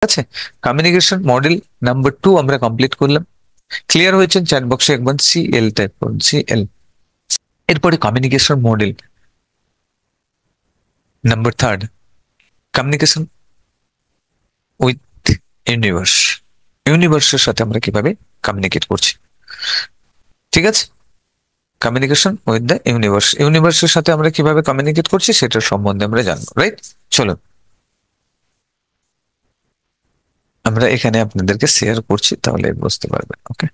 আছে। Communication model number 2 আমরা complete করলাম। ক্লিয়ার হয়েছেন? চ্যাট বক্সে একবার CL টাইপ করুন, CL। এরপরে communication model number 3, communication with universe. ইউনিভার্সের সাথে আমরা কিভাবে কমিউনিকেট করছি, ঠিক আছে? কমিউনিকেশন উইথ দ্য ইউনিভার্স, ইউনিভার্সের সাথে আমরা কিভাবে কমিউনিকেট করছি সেটার সম্বন্ধে আমরা জানবো, রাইট? চলো আমরা এখানে আপনাদেরকে শেয়ার করছি, তাহলে বুঝতে পারবেন। Okay,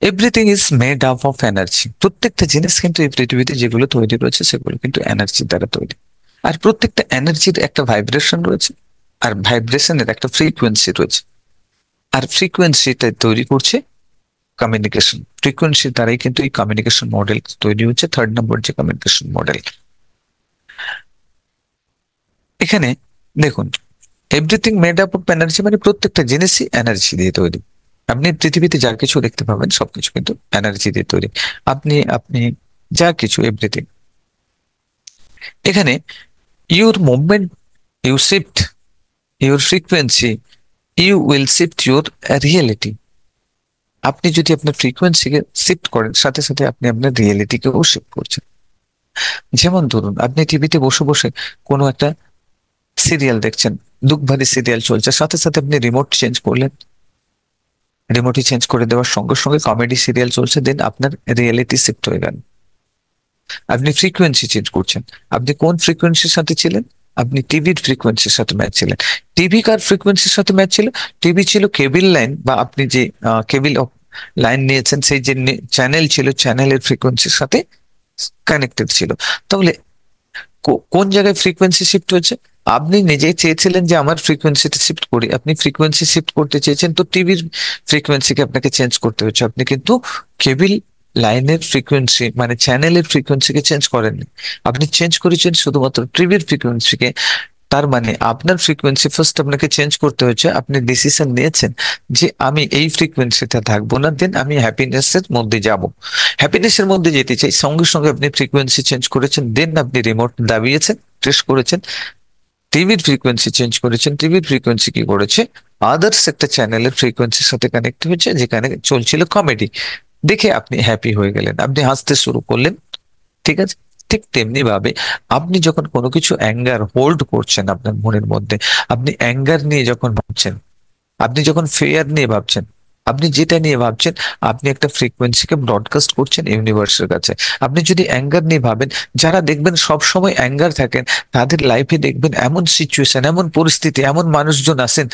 everything is made up of energy. প্রত্যেকটা জিনিস কিন্তু এই পৃথিবীতে যেগুলো তৈরি রয়েছে সেগুলো কিন্তু এনার্জি দ্বারা তৈরি। আর প্রত্যেকটা এনার্জির একটা ভাইব্রেশন রয়েছে, আর ভাইব্রেশনের একটা ফ্রিকোয়েন্সি রয়েছে। আর ফ্রিকোয়েন্সিটা তৈরি করছে কমিউনিকেশন। ফ্রিকোয়েন্সি দ্বারাই কিন্তু এই কমিউনিকেশন মডেল তৈরি হচ্ছে। 3rd নম্বর যে কমিউনিকেশন মডেল, এখানে দেখুন, everything made up of energy মানে প্রত্যেকটা জিনিসই এনার্জি দিয়ে তৈরি। আপনি পৃথিবীতে যা কিছু দেখতে পাবেন সবকিছু কিন্তু এনার্জি দিয়ে তৈরি। আপনি আপনি যা কিছু, এভরিথিং। এখানে your movement, you shift your frequency, you will shift your reality. আপনি যদি আপনার ফ্রিকোয়েন্সিকে শিফট করেন, সাথে সাথে আপনি আপনার রিয়েলিটিকেও শিফট করছেন। যেমন ধরুন, আপনি টিভিতে বসে বসে কোনো একটা সিরিয়াল দেখছেন, দুঃখভারী সিরিয়াল চলছে, সাথে সাথে আপনি রিমোট চেঞ্জ করলেন, রিমোটই চেঞ্জ করে দেওয়ার সঙ্গে সঙ্গে কমেডি সিরিয়াল চলছে, দেন আপনার রিয়েলিটি শিফট হয়ে গেল। আপনি ফ্রিকোয়েন্সি চেঞ্জ করছেন। আপনি কোন ফ্রিকোয়েন্সির সাথে ছিলেন? আপনি টিভির ফ্রিকোয়েন্সির সাথে ম্যাচ ছিলেন। টিভি কার ফ্রিকোয়েন্সির সাথে ম্যাচ ছিল? টিভি ছিল কেবল লাইন, বা আপনি যে কেবল লাইন নিয়েছেন সেই যে চ্যানেল ছিল, চ্যানেলের ফ্রিকোয়েন্সির সাথে কানেক্টেড ছিল। তাহলে কোন জায়গায় ফ্রিকোয়েন্সি শিফট হয়েছে? আপনি নিজেই চেয়েছিলেন যে আমার ফ্রিকোয়েন্সিটা শিফট করি, আপনি ফ্রিকোয়েন্সি শিফট করতে চেয়েছেন, তো টিভির ফ্রিকোয়েন্সিকে আপনাকে চেঞ্জ করতে হচ্ছে। আপনি কিন্তু কেবল লাইনের ফ্রিকোয়েন্সি মানে চ্যানেলের ফ্রিকোয়েন্সিকে চেঞ্জ করেননি, আপনি চেঞ্জ করেছেন শুধুমাত্র টিভির ফ্রিকোয়েন্সিকে। তার মানে আপনার ফ্রিকোয়েন্সি ফার্স্ট আপনাকে চেঞ্জ করতে হচ্ছে। আপনি ডিসিশন নিয়েছেন যে আমি এই ফ্রিকোয়েন্সিতে থাকবো না, দেন আমি হ্যাপিনেস এর মধ্যে যাব, হ্যাপিনেস এর মধ্যে যেতে চাই। সঙ্গে সঙ্গে আপনি ফ্রিকোয়েন্সি চেঞ্জ করেছেন, দেন আপনি রিমোট দাবিয়েছেন, প্রেস করেছেন, টিভির ফ্রিকোয়েন্সি চেঞ্জ করেছেন। টিভির ফ্রিকোয়েন্সি কি করেছে? আদার্স একটা চ্যানেলের ফ্রিকোয়েন্সির সাথে কানেক্ট হয়েছে, যেখানে চলছিল কমেডি। দেখে আপনি হ্যাপি হয়ে গেলেন, আপনি হাসতে শুরু করলেন, ঠিক আছে? ঠিক তেমনি ভাবে আপনি যখন কোনো কিছু অ্যাঙ্গার হোল্ড করছেন আপনার মনের মধ্যে, আপনি অ্যাঙ্গার নিয়ে যখন ভাবছেন, আপনি যখন ফেয়ার নিয়ে ভাবছেন, আপনি যেটা নিয়ে ভাবছেন, আপনি একটা ফ্রিকোয়েন্সিকে ব্রডকাস্ট করছেন ইউনিভার্সের কাছে। আপনি যদি অ্যাঙ্গার নিয়ে ভাবেন, যারা দেখবেন সব সময় অ্যাঙ্গার থাকেন, তাদের লাইফে দেখবেন এমন সিচুয়েশন, এমন পরিস্থিতি, এমন মানুষজন আসেন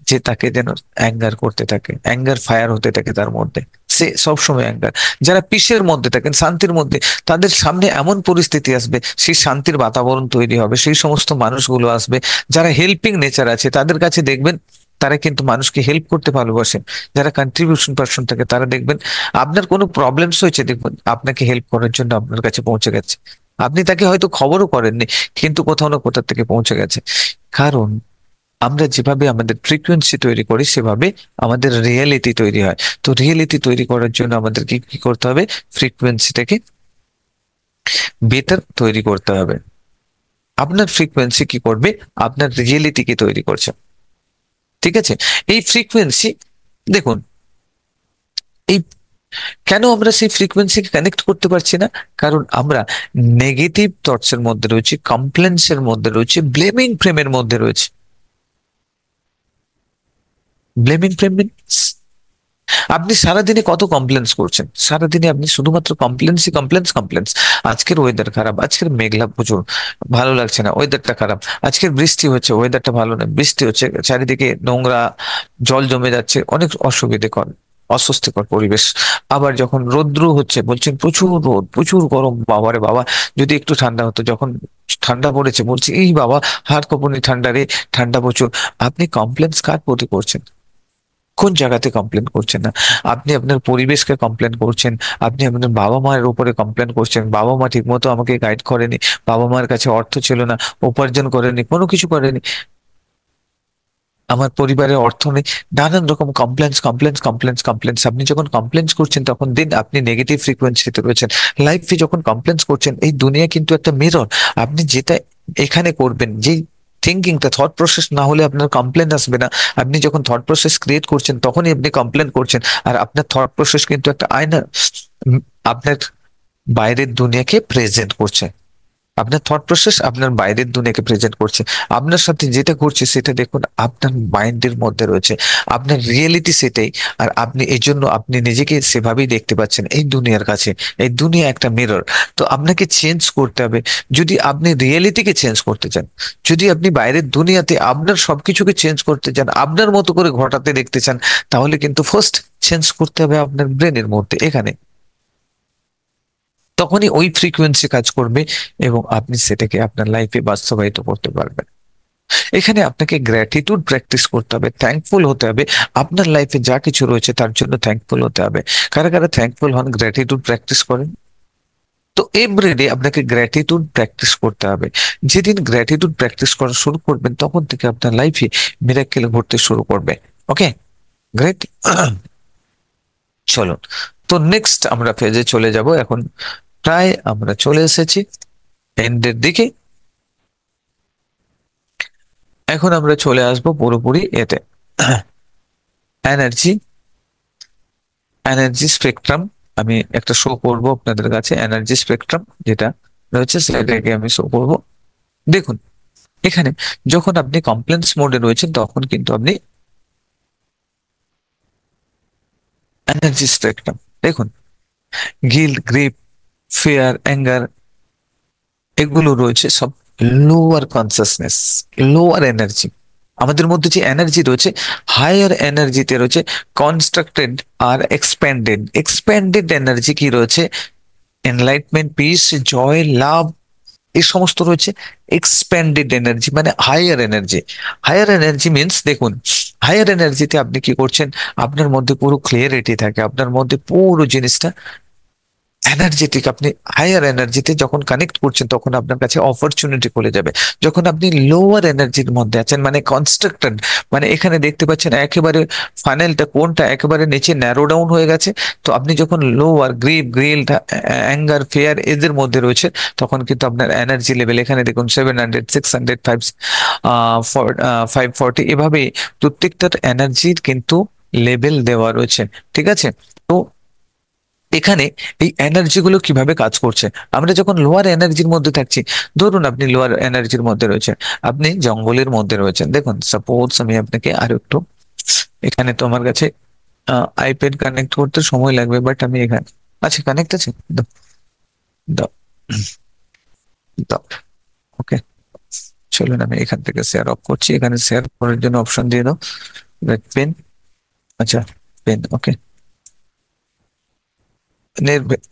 যে তাকে যেন অ্যাঙ্গার করতে থাকে, অ্যাঙ্গার ফায়ার হতে থাকে তার মধ্যে, সে সবসময় অ্যাঙ্গার। যারা পিসের মধ্যে থাকেন, শান্তির মধ্যে, তাদের সামনে এমন পরিস্থিতি আসবে, সেই শান্তির বাতাবরণ তৈরি হবে, সেই সমস্ত মানুষগুলো আসবে। যারা হেল্পিং নেচার আছে, তাদের কাছে দেখবেন তারা কিন্তু মানুষকে হেল্প করতে ভালোবাসে। যারা কন্ট্রিবিউশন পার্সন থাকে, তারা দেখবেন আপনার কোনো প্রবলেমস হয়েছে, দেখবেন আপনাকে হেল্প করার জন্য আপনার কাছে পৌঁছে গেছে। আপনি তাকে হয়তো খবরও করেননি, কিন্তু কোথাও না কোথাও থেকে পৌঁছে গেছে। কারণ আমরা যেভাবে আমাদের ফ্রিকোয়েন্সি তৈরি করি, সেভাবে আমাদের রিয়েলিটি তৈরি হয়। তো রিয়েলিটি তৈরি করার জন্য আমাদেরকে কি করতে হবে? ফ্রিকোয়েন্সিটাকে বেটার তৈরি করতে হবে। আপনার ফ্রিকোয়েন্সি কি করবে? আপনার রিয়েলিটিকে তৈরি করছে, ঠিক আছে? এই ফ্রিকোয়েন্সি, দেখুন, এই কেন আমরা সেই ফ্রিকোয়েন্সিকে কানেক্ট করতে পারছি না? কারণ আমরা নেগেটিভ থটস এর মধ্যে রয়েছি, কমপ্লেন্স এর মধ্যে রয়েছে, ব্লেমিং ফ্রেমের মধ্যে রয়েছে। ব্লেমিং ফ্রেম মিনস আপনি সারাদিনে কত কমপ্লেন্স করছেন, সারাদিনে আপনি শুধুমাত্র কমপ্লেন্সই কমপ্লেন্স কমপ্লেন্স। আজকের ওয়েদার খারাপ, আজকের মেঘলা প্রচুর, ভালো লাগছে না, ওয়েদারটা খারাপ। আজকের বৃষ্টি হচ্ছে, ওয়েদারটা ভালো না, বৃষ্টি হচ্ছে, চারিদিকে নোংরা, জল জমে যাচ্ছে, অনেক অসুবিধেকর, অস্বস্তিকর পরিবেশ। আবার যখন রৌদ্র হচ্ছে বলছেন প্রচুর রোদ, প্রচুর গরম, বাবারে বাবা, যদি একটু ঠান্ডা হতো। যখন ঠান্ডা পড়েছে বলছি এই বাবা, হাড় কাঁপুনি ঠান্ডা রে, ঠান্ডা প্রচুর। আপনি কমপ্লেন্স কার প্রতি করছেন? কোন জায়গাতে কমপ্লেন করছেন না? আপনি আপনার পরিবেশকে কমপ্লেন করছেন, আপনি আপনার বাবা মায়ের উপরে কমপ্লেন করছেন, বাবা মা ঠিক মতো আমাকে গাইড করেনি, বাবা মার কাছে অর্থ ছিল না, উপার্জন করেনি, কোনো কিছু করেনি। আমার পরিবারের অর্থ নেই, নানান রকম কমপ্লেন্স কমপ্লেন্স কমপ্লেন্স কমপ্লেন্স। আপনি যখন কমপ্লেন্স করছেন তখন দিন আপনি নেগেটিভ ফ্রিকোয়েন্সিতে রয়েছেন। লাইফে যখন কমপ্লেন্স করছেন, এই দুনিয়া কিন্তু একটা মিরর। আপনি যেটা এখানে করবেন, যেই থিঙ্কিংটা, থট প্রসেস না হলে আপনার কমপ্লেন আসবে না। আপনি যখন থট প্রসেস ক্রিয়েট করছেন তখনই আপনি কমপ্লেন করছেন। আর আপনার থট প্রসেস কিন্তু একটা আয়না, উম, আপনার বাইরের দুনিয়াকে প্রেজেন্ট করছে। আপনার থট প্রসেস আপনার বাইরের দুনিয়াকে প্রেজেন্ট করছে। আপনার সাথে যেটা ঘটছে সেটা দেখুন আপনার মাইন্ডের মধ্যে রয়েছে, আপনার রিয়েলিটি সেটাই। আর আপনি এই জন্য আপনি নিজেকে সেভাবেই দেখতে পাচ্ছেন এই দুনিয়ার কাছে। এই দুনিয়া একটা মিরর। তো আপনাকে চেঞ্জ করতে হবে। যদি আপনি রিয়েলিটিকে চেঞ্জ করতে চান, যদি আপনি বাইরের দুনিয়াতে আপনার সবকিছুকে চেঞ্জ করতে চান, আপনার মতো করে ঘটাতে দেখতে চান, তাহলে কিন্তু ফার্স্ট চেঞ্জ করতে হবে আপনার ব্রেনের মধ্যে এখানে। তখনই ওই ফ্রিকোয়েন্সি কাজ করবে এবং আপনি সেটাকে আপনার লাইফে বাস্তবায়িত করতে পারবেন। এখানে আপনাকে গ্র্যাটিটিউড প্র্যাকটিস করতে হবে, থ্যাঙ্কফুল হতে হবে। আপনার লাইফে যা কিছু রয়েছে তার জন্য থ্যাঙ্কফুল হতে হবে। কারা কারা থ্যাঙ্কফুল হন, গ্র্যাটিটিউড প্র্যাকটিস করেন? তো এভরিডে আপনাকে গ্র্যাটিটিউড প্র্যাকটিস করতে হবে। যেদিন গ্র্যাটিটিউড প্র্যাকটিস করা শুরু করবেন তখন থেকে আপনার লাইফে মিরাকেল ঘটতে শুরু করবে। ওকে, গ্রেট। চলুন, তো নেক্সট আমরা পেজে চলে যাব এখন। প্রায় আমরা চলে এসেছি এন্ডের দিকে। এখন আমরা চলে আসবো পুরোপুরি এতে, এনার্জি, এনার্জি স্পেকট্রাম। আমি একটা শো করব আপনাদের কাছে, এনার্জি স্পেকট্রাম যেটা রয়েছে সেটাকে আমি শো করব। দেখুন, এখানে যখন আপনি কমপ্লেন্স মোডে রয়েছেন তখন কিন্তু আপনি এনার্জি স্পেকট্রাম দেখুন, গিল্ট, গ্রিপ, ফিয়ার, অ্যাঙ্গার, এগুলো রয়েছে সব লোয়ার কনসাসনেস, লোয়ার এনার্জি। আমাদের মধ্যে যে এনার্জি রয়েছে হায়ার এনার্জিতে রয়েছে কনস্ট্রাক্টেড আর এক্সপ্যান্ডেড। এক্সপ্যান্ডেড এনার্জি কি রয়েছে? এনলাইটমেন্ট, পিস, জয়, লাভ, এই সমস্ত রয়েছে এক্সপ্যান্ডেড এনার্জি, মানে higher energy. Higher energy means দেখুন, হায়ার এনার্জিতে আপনি কি করছেন, আপনার মধ্যে পুরো ক্লিয়ারিটি থাকে, আপনার মধ্যে পুরো জিনিসটা এনার্জেটিক। আপনি হায়ার এনার্জিতে যখন কানেক্ট করছেন তখন আপনার কাছে অপরচুনিটি খুলে যাবে। যখন আপনি লোয়ার এনার্জির মধ্যে আছেন, মানে কনস্ট্রাক্টেড, মানে এখানে দেখতে পাচ্ছেন একেবারে ফানেলটা কোনটা একেবারে নিচে ন্যারো ডাউন হয়ে গেছে। তো আপনি যখন lower greed, guilt, anger, fear এদের মধ্যে রয়েছে তখন কিন্তু আপনার এনার্জি লেভেল এখানে দেখুন 700, 600, 540, এভাবে প্রত্যেকটার এনার্জির কিন্তু লেভেল দেওয়া রয়েছে। ঠিক আছে? তো এখানে এই এনার্জি গুলো কিভাবে কাজ করছে, আমরা যখন লোয়ার এনার্জির মধ্যে থাকছি, ধরুন আপনি লোয়ার এনার্জির মধ্যে রয়েছেন, আপনি জঙ্গলের মধ্যে রয়েছেন। দেখুন সাপোজ আমি আপনাকে আরো একটু, এখানে তো আমার কাছে আইপ্যাড কানেক্ট করতে সময় লাগবে, বাট আমি এখানে, আচ্ছা কানেক্ট আছে, দাও, দাও, দাও। ওকে, চলুন আমি এখান থেকে শেয়ার অফ করছি, এখানে শেয়ার করার জন্য অপশন দিয়ে দাও, পেন, আচ্ছা, পেন, ওকে।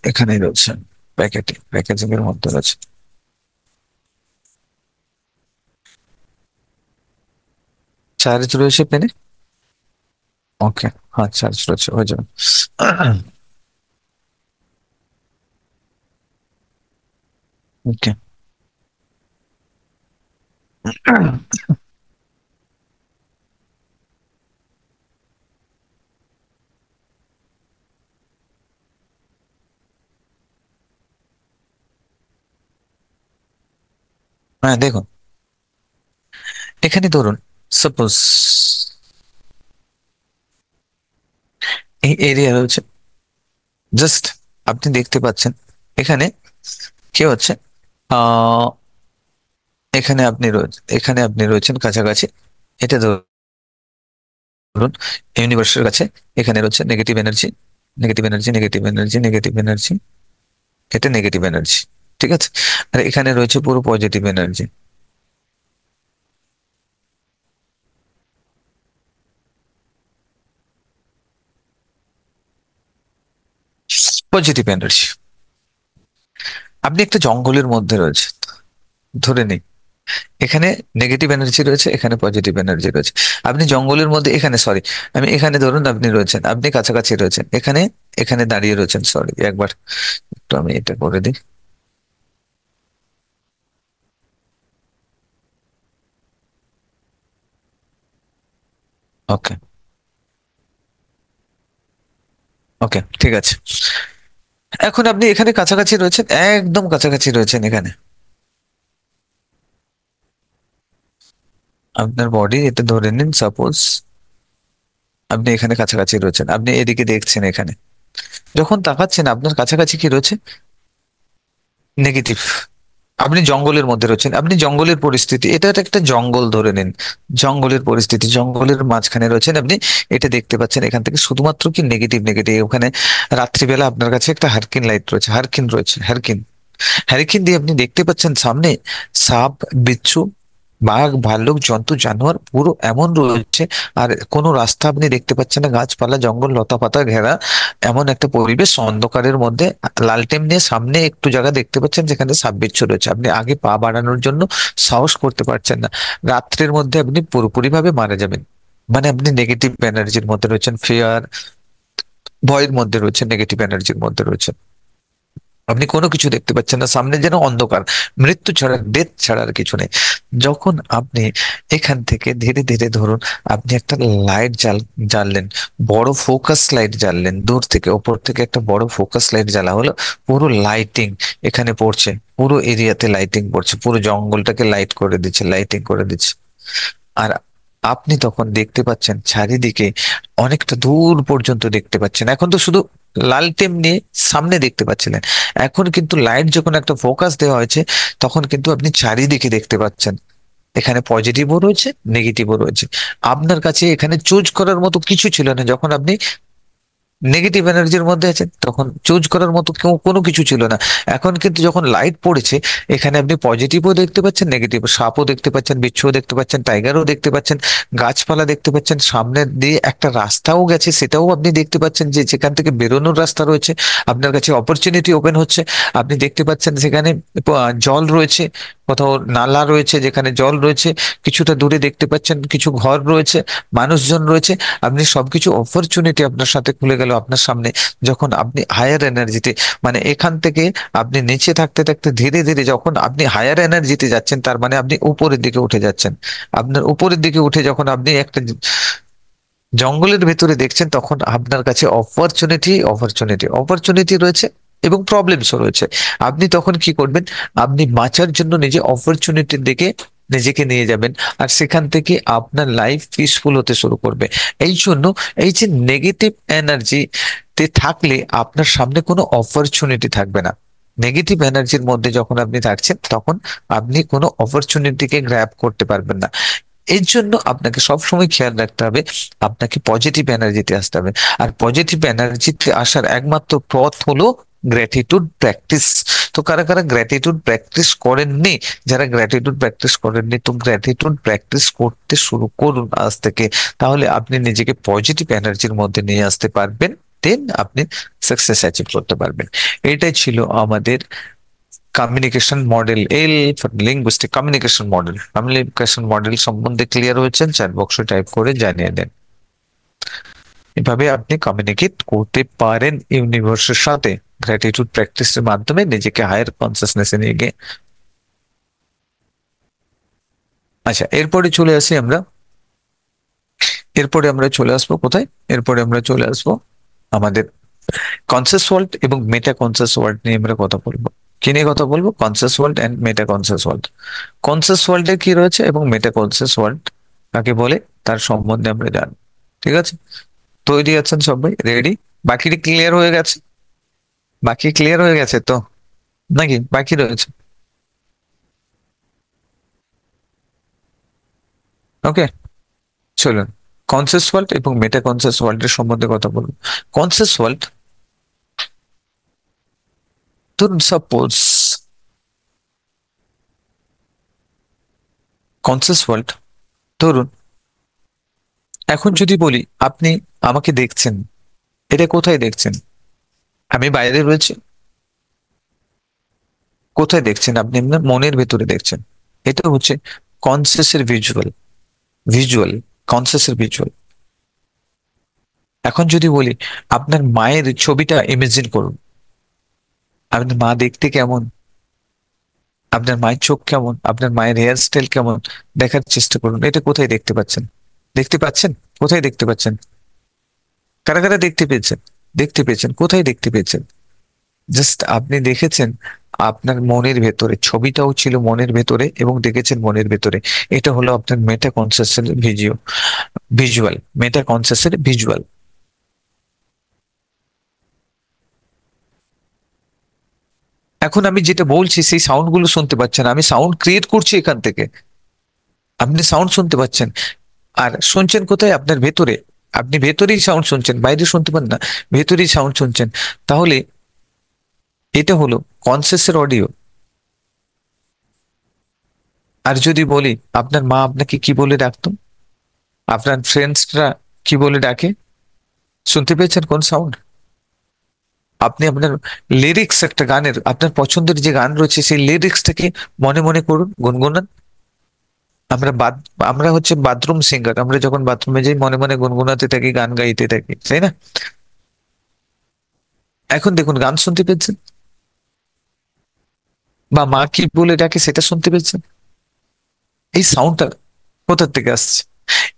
এখানে রয়েছে প্যাকেটে, প্যাকেজিং এর মধ্যে রয়েছে। চার্জ রয়েছে পেনে, ওকে, হ্যাঁ চার্জ রয়েছে, হয়ে যাবে। ওকে, হ্যাঁ দেখুন, এখানে ধরুন সাপোজ এই এরিয়া রয়েছে, জাস্ট আপনি দেখতে পাচ্ছেন এখানে কি হচ্ছে। আহ এখানে আপনি রয়েছেন, এখানে আপনি রয়েছেন কাছাকাছি। এটা ধরুন ইউনিভার্সের কাছে, এখানে রয়েছে negative energy, negative energy, negative energy, negative energy, এটা নেগেটিভ এনার্জি। ঠিক আছে? আর এখানে রয়েছে পুরো পজিটিভ এনার্জি, পজিটিভ এনার্জি। আপনি একটা জঙ্গলের মধ্যে রয়েছে, ধরে নিই এখানে নেগেটিভ এনার্জি রয়েছে, এখানে পজিটিভ এনার্জি রয়েছে। আপনি জঙ্গলের মধ্যে, এখানে সরি, আমি এখানে ধরুন আপনি রয়েছেন, আপনি কাছাকাছি রয়েছেন, এখানে, এখানে দাঁড়িয়ে রয়েছেন, সরি একবার একটু আমি এটা করে দিই। ওকে। ওকে, ঠিক আছে। এখন আপনি এখানে কাছাকাছি রয়েছেন, একদম কাছাকাছি রয়েছেন এখানে। আপনার বডি, এটা ধরে নিন সাপোজ আপনি এখানে কাছাকাছি রয়েছেন, আপনি এদিকে দেখছেন এখানে। যখন তাকাচ্ছেন আপনার কাছাকাছি কি রয়েছে? নেগেটিভ। আপনি জঙ্গলের মধ্যে রয়েছেন, আপনি জঙ্গলের পরিস্থিতি, এটা একটা জঙ্গল ধরে নিন। জঙ্গলের পরিস্থিতি, জঙ্গলের মাঝখানে রয়েছেন আপনি। এটা দেখতে পাচ্ছেন এখান থেকে শুধুমাত্র কি নেগেটিভ নেগেটিভ। ওখানে রাত্রিবেলা আপনার কাছে একটা হারকিন লাইট রয়েছে, হারকিন রয়েছে, হারকিন। হ্যারিকেন দিয়ে আপনি দেখতে পাচ্ছেন সামনে সাপ, বিচ্ছু, বাঘ, ভাল্লুক, জন্তু জানোয়ার পুরো এমন রয়েছে। আর কোনো রাস্তা আপনি দেখতে পাচ্ছেন না, গাছপালা জঙ্গল লতা পাতা ঘেরা এমন একটা পরিবেশ অন্ধকারের মধ্যে। লালটেন নিয়ে সামনে একটু জায়গা দেখতে পাচ্ছেন যেখানে সাপ বিচ্ছু রয়েছে, আপনি আগে পা বাড়ানোর জন্য সাহস করতে পারছেন না। রাত্রের মধ্যে আপনি পুরোপুরি ভাবে মারা যাবেন। মানে আপনি নেগেটিভ এনার্জির মধ্যে রয়েছেন, ফিয়ার, ভয়ের মধ্যে রয়েছেন, নেগেটিভ এনার্জির মধ্যে রয়েছেন। আপনি কোনো কিছু দেখতে পাচ্ছেন না, সামনে যেন অন্ধকার, মৃত্যু ছাড়া, ডেথ ছাড়া আর কিছু নেই। যখন আপনি এখান থেকে ধীরে ধীরে ধরুন আপনি একটা লাইট জ্বাললেন, বড় ফোকাস লাইট জ্বাললেন, দূর থেকে ওপর থেকে একটা বড় ফোকাস লাইট জ্বালা হলো, পুরো লাইটিং এখানে পড়ছে, পুরো এরিয়াতে লাইটিং পড়ছে, পুরো জঙ্গলটাকে লাইট করে দিচ্ছে, লাইটিং করে দিচ্ছে। আর আপনি তখন দেখতে পাচ্ছেন চারিদিকে অনেকটা দূর পর্যন্ত দেখতে পাচ্ছেন। এখন তো শুধু লালটেন নিয়ে সামনে দেখতে পাচ্ছিলেন, এখন কিন্তু লাইট যখন একটা ফোকাস দেওয়া হয়েছে তখন কিন্তু আপনি চারিদিকে দেখতে পাচ্ছেন। এখানে পজিটিভও রয়েছে, নেগেটিভও রয়েছে। আপনার কাছে এখানে চুজ করার মতো কিছু ছিল না। যখন আপনি নেগেটিভ এনার্জির মধ্যে আছেন তখন চুজ করার মতো কেউ কোনো কিছু ছিল না। এখন কিন্তু যখন লাইট পড়েছে এখানে আপনি পজিটিভও দেখতে পাচ্ছেন, নেগেটিভ, সাপও দেখতে পাচ্ছেন, বিচ্ছুও দেখতে পাচ্ছেন, টাইগারও দেখতে পাচ্ছেন, গাছপালা দেখতে পাচ্ছেন, সামনে দিয়ে একটা রাস্তাও গেছে সেটাও আপনি দেখতে পাচ্ছেন, যে যেখান থেকে বেরোনোর রাস্তা রয়েছে। আপনার কাছে অপরচুনিটি ওপেন হচ্ছে। আপনি দেখতে পাচ্ছেন সেখানে জল রয়েছে, কোথাও নালা রয়েছে যেখানে জল রয়েছে, কিছুটা দূরে দেখতে পাচ্ছেন কিছু ঘর রয়েছে, মানুষজন রয়েছে। আপনি সবকিছু অপরচুনিটি আপনার সাথে খুলে গেল আপনার সামনে। যখন আপনি হায়ার এনার্জিতে, মানে এখান থেকে আপনি নিচে থাকতে থাকতে ধীরে ধীরে যখন আপনি হায়ার এনার্জিতে যাচ্ছেন, তার মানে আপনি উপরের দিকে উঠে যাচ্ছেন। আপনার উপরের দিকে উঠে যখন আপনি একটা জঙ্গলের ভেতরে দেখছেন তখন আপনার কাছে অপরচুনিটি অপরচুনিটি অপরচুনিটি রয়েছে এবং প্রবলেমসও রয়েছে। আপনি তখন কি করবেন? আপনি বাঁচার জন্য নিজে অপরচুনিটির দিকে নিজেকে নিয়ে যাবেন, আর সেখান থেকে আপনার লাইফ পিসফুল হতে শুরু করবে। এই জন্য এই যে নেগেটিভ এনার্জি তে থাকলে আপনার সামনে কোনো অপরচুনিটি থাকবে না। নেগেটিভ এনার্জির মধ্যে যখন আপনি থাকছেন তখন আপনি কোনো অপরচুনিটিকে গ্র্যাব করতে পারবেন না। এর জন্য আপনাকে সবসময় খেয়াল রাখতে হবে, আপনাকে পজিটিভ এনার্জিতে আসতে হবে। আর পজিটিভ এনার্জিতে আসার একমাত্র পথ হলো গ্র্যাটিটিউড প্র্যাকটিস। তো কারা কারা গ্র্যাটিটিউড প্র্যাকটিস করেননি? যারা গ্র্যাটিটিউড প্র্যাকটিস করেননি, তো গ্র্যাটিটিউড প্র্যাকটিস করতে শুরু করুন আজ থেকে। তাহলে আপনি নিজেকে পজিটিভ এনার্জির মধ্যে নিয়ে আসতে পারবেন, দেন আপনি সাকসেস অ্যাচিভ করতে পারবেন। এটাই ছিল আমাদের communication model, L for linguistic communication model. Communication model সম্বন্ধে ক্লিয়ার হয়েছেন? চ্যাট বক্সে টাইপ করে জানিয়ে দেন। এভাবে আপনি কমিউনিকেট করতে পারেন ইউনিভার্সের সাথে গ্র্যাটিটিউড প্র্যাকটিসের মাধ্যমে নিজেকে হায়ার কনসিয়াসনেসে নিয়ে গিয়ে। আচ্ছা, এরপরে চলে আসি আমরা, এরপরে আমরা চলে আসবো কোথায়? এরপরে আমরা চলে আসবো আমাদের কনসিয়াস ওয়ার্ল্ড এবং মেটা কনসিয়াস ওয়ার্ল্ড নিয়ে আমরা কথা বলবো। কি নিয়ে কথা বলবো? Conscious world and meta conscious world. Conscious ওয়ার্ল্ডে কি রয়েছে এবং মেটা কনসিয়াস ওয়ার্ল্ড কাকে বলে তার সম্বন্ধে আমরা জানবো। ঠিক আছে? তৈরি আছেন সবাই? রেডি? বাকি ক্লিয়ার হয়ে গেছে? বাকি ক্লিয়ার হয়ে গেছে তো, নাকি বাকি রয়েছে? ওকে, চলুন কনসিয়াস ওয়ার্ল্ড এবং মেটা কনসিয়াস ওয়ার্ল্ডের সম্বন্ধে কথা বলবো। কনসিয়াস ওয়ার্ল্ড, ধরুন সাপোজ কনসিয়াস ওয়ার্ল্ড, ধরুন এখন যদি বলি আপনি আমাকে দেখছেন, এটা কোথায় দেখছেন? আমি বাইরে রয়েছি। কোথায় দেখছেন? আপনি আপনার মনের ভেতরে দেখছেন। এটা হচ্ছে কনসিয়াসের ভিজুয়াল, ভিজুয়াল, কনসিয়াসের ভিজুয়াল। এখন যদি বলি আপনার মায়ের ছবিটা ইমেজিন করুন, আপনার মা দেখতে কেমন, আপনার মায়ের চোখ কেমন, আপনার মায়ের হেয়ার স্টাইল কেমন, দেখার চেষ্টা করুন। এটা কোথায় দেখতে পাচ্ছেন? দেখতে পাচ্ছেন? কোথায় দেখতে পাচ্ছেন? কারা কারা দেখতে পেয়েছেন? দেখতে পেয়েছেন কোথায় দেখতে পেয়েছেন? জাস্ট আপনি দেখেছেন আপনার মনের ভেতরে, ছবিটাও ছিল মনের ভেতরে এবং দেখেছেন মনের ভেতরে। এটা হলো আপনার মেটা কনসিয়াসের ভিজুয়াল, মেটা কনসিয়াসের ভিজুয়াল। এখন আমি যেটা বলছি সেই সাউন্ড গুলো শুনতে পাচ্ছেন, আমি সাউন্ড ক্রিয়েট করছি এখান থেকে, আপনি সাউন্ড শুনতে পাচ্ছেন। আর শুনছেন কোথায়? আপনার ভেতরে। আপনি ভেতরেই সাউন্ড শুনছেন, বাইরে শুনতে পান না, ভেতরেই সাউন্ড শুনছেন। তাহলে এটা হলো কনসিয়াসের অডিও। আর যদি বলি আপনার মা আপনাকে কি বলে ডাকতো, আপনার ফ্রেন্ডসরা কি বলে ডাকে, শুনতে পেয়েছেন কোন সাউন্ড? আপনি আপনার লিরিক্স, একটা গানের আপনার পছন্দের যে গান রয়েছে সেই লিরিক্সটাকে মনে মনে করুন, গুনগুনান। আমরা বাদ আমরা হচ্ছে বাথরুম সিঙ্গার, আমরা যখন বাথরুমে যাই মনে মনে গুনগুনাতে থাকি, গান গাইতে থাকি, তাই না? এখন দেখুন গান শুনতে পেয়েছেন, বা মা কি বলে ডাকে সেটা শুনতে পেয়েছেন। এই সাউন্ডটা কোথা থেকে আসছে?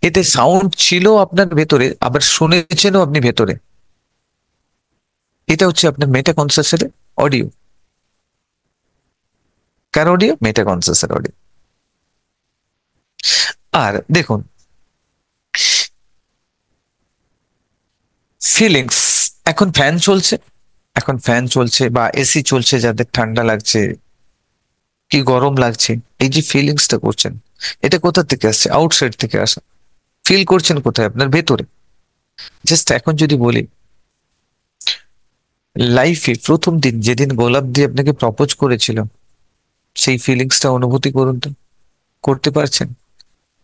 এতে সাউন্ড ছিল আপনার ভেতরে, আবার শুনেছেনও আপনি ভেতরে। এটা হচ্ছে আপনার মেটা কনসিয়াসের অডিও। কার অডিও? মেটা কনসিয়াসের অডিও। আর দেখুন, ফিলিংস, এখন ফ্যান চলছে, এখন ফ্যান চলছে বা এসি চলছে, যাদের ঠান্ডা লাগছে কি গরম লাগছে, এই যে ফিলিংসটা করছেন, এটা কোথা থেকে আসছে? আউটসাইড থেকে আসা। ফিল করছেন কোথায়? আপনার ভেতরে। জাস্ট এখন যদি বলি, লাইফে প্রথম দিন যেদিন গোলাপ দিয়ে আপনাকে প্রপোজ করেছিল, সেই ফিলিংসটা অনুভূতি করুন তো। করতে পারছেন?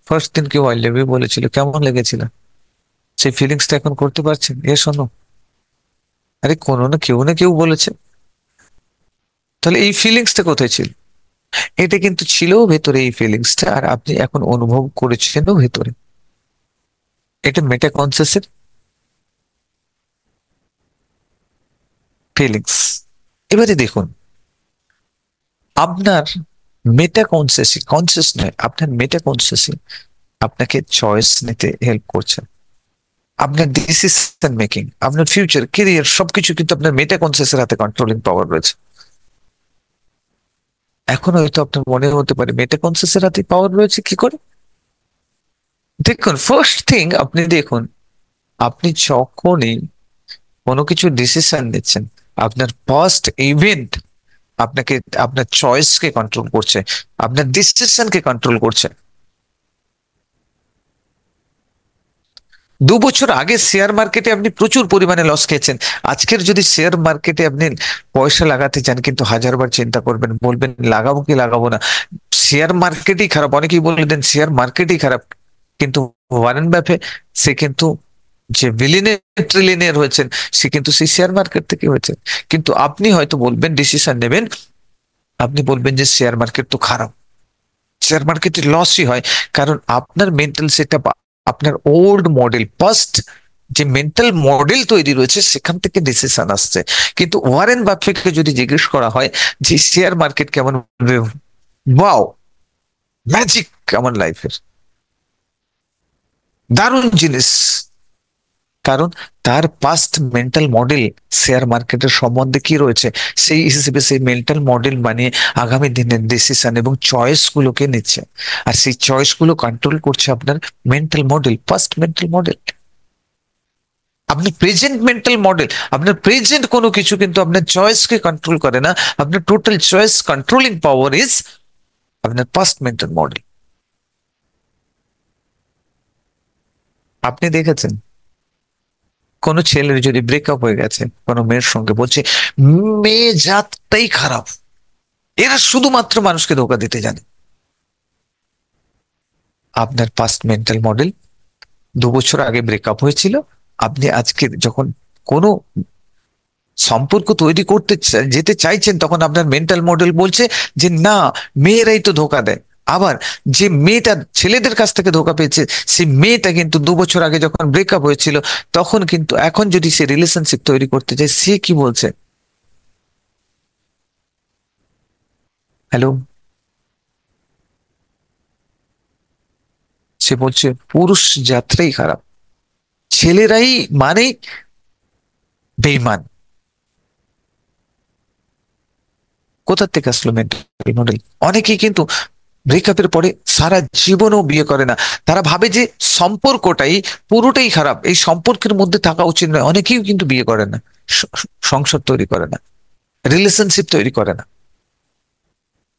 ফার্স্ট দিন কেউ আই লাভ ইউ বলেছিল, কেমন লেগেছিল? সেই ফিলিংসটা এখন করতে পারছেন? এ শোনো, আরে কোনো না কেউ বলেছে। তাহলে এই ফিলিংসটা কোথায় ছিল? এটা কিন্তু ছিল ভেতরে এই ফিলিংসটা, আর আপনি এখন অনুভব করেছেনও ভেতরে। এটা মেটা কনসিয়াসের ফিলিংস। এবারে দেখুন, আপনার মেটা কনসিয়াসই, কনসিয়াস নয়, আপনার মেটা কনসিয়াসই আপনাকে চয়েস নিতে হেল্প করছে। আপনার ডিসিশন মেকিং, আপনার ফিউচার, কেরিয়ার সবকিছু কিন্তু আপনার মেটা কনসিয়াসের হাতে কন্ট্রোলিং পাওয়ার রয়েছে। এখন হয়তো আপনার মনে হতে পারে মেটা কনসিয়াসের হাতে পাওয়ার রয়েছে কি করে? দেখুন, ফার্স্ট থিং আপনি দেখুন, আপনি যখনই কোনো কিছু ডিসিশন নিচ্ছেন, আপনার ফার্স্ট ইভেন্ট আপনাকে, আপনার চয়েসকে কন্ট্রোল করছে, আপনার ডিসিশনকে কন্ট্রোল করছে। 2 বছর আগে শেয়ার মার্কেটে আপনি প্রচুর পরিমাণে লস খেয়েছেন। আজকের যদি শেয়ার মার্কেটে আপনি পয়সা লাগাতে চান, কিন্তু 1000 বার চিন্তা করবেন, বলবেন লাগাবো কি লাগাবো না। শেয়ার মার্কেটই খারাপ, অনেকেই বলে দেন শেয়ার মার্কেটই খারাপ, কিন্তু ওয়ারেন বাফে, সে কিন্তু যে বিলিয়নিয়ার ট্রিলিয়নিয়ার হয়েছেন, সে কিন্তু সেই শেয়ার মার্কেট থেকে হয়েছে। কিন্তু আপনি হয়তো বলবেন, ডিসিশন নেবেন, আপনি বলবেন যে শেয়ার মার্কেট তো খারাপ, শেয়ার মার্কেটে লসই হয়। কারণ আপনার মেন্টাল সেটআপ, আপনার ওল্ড মডেল, পাস্ট যে মেন্টাল মডেল তৈরি রয়েছে, সেখান থেকে ডিসিশন আসছে। কিন্তু ওয়ারেন বাফেটকে যদি জিজ্ঞেস করা হয় যে শেয়ার মার্কেট কেমন, ওয়াও, ম্যাজিক আমার লাইফের, দারুণ জিনিস। কারণ তার পাস্ট মেন্টাল মডেল শেয়ার মার্কেটের সম্বন্ধে কি রয়েছে, সেই হিসেবে সেই মেন্টাল মডেল বানিয়ে আগামী দিনের ডিসিশন এবং চয়েস গুলোকে নিচ্ছে। আর সেই চয়েস গুলো কন্ট্রোল করছে আপনার mental model, past mental model. আপনি প্রেজেন্ট মেন্টাল মডেল, আপনার প্রেজেন্ট কোনো কিছু কিন্তু আপনার চয়েসকে কন্ট্রোল করে না। আপনার total choice controlling power is আপনার পাস্ট মেন্টাল মডেল। আপনি দেখেছেন কোনো ছেলের যদি ব্রেকআপ হয়ে গেছে কোনো মেয়ের সঙ্গে, বলছে মেয়ে জাতটাই খারাপ, এরা শুধুমাত্র মানুষকে ধোকা দিতে জানে। আপনার পাস্ট মেন্টাল মডেল, 2 বছর আগে ব্রেকআপ হয়েছিল, আপনি আজকে যখন কোনো সম্পর্ক তৈরি করতে যেতে চাইছেন, তখন আপনার মেন্টাল মডেল বলছে যে না, মেয়েরাই তো ধোকা দেয়। আবার যে মেয়েটা ছেলেদের কাছ থেকে ধোকা পেয়েছে, সেই মেয়েটা কিন্তু 2 বছর আগে যখন ব্রেকআপ হয়েছিল, তখন কিন্তু এখন যদি সে রিলেশনশিপ তৈরি করতে চায়, সে কি বলছে? হ্যালো, সে বলছে পুরুষ জাতটাই খারাপ। ছেলেরাই মানে বেইমান। কোথা থেকে আসলো মেন্টাল মডেল? অনেকেই কিন্তু ব্রেকআপের পরে সারা জীবনও বিয়ে করে না। তারা ভাবে যে সম্পর্কটাই পুরোটাই খারাপ, এই সম্পর্কের মধ্যে থাকা উচিত নয়। অনেকেই কিন্তু বিয়ে করে না, সংসার তৈরি করে না, রিলেশনশিপ তৈরি করে না।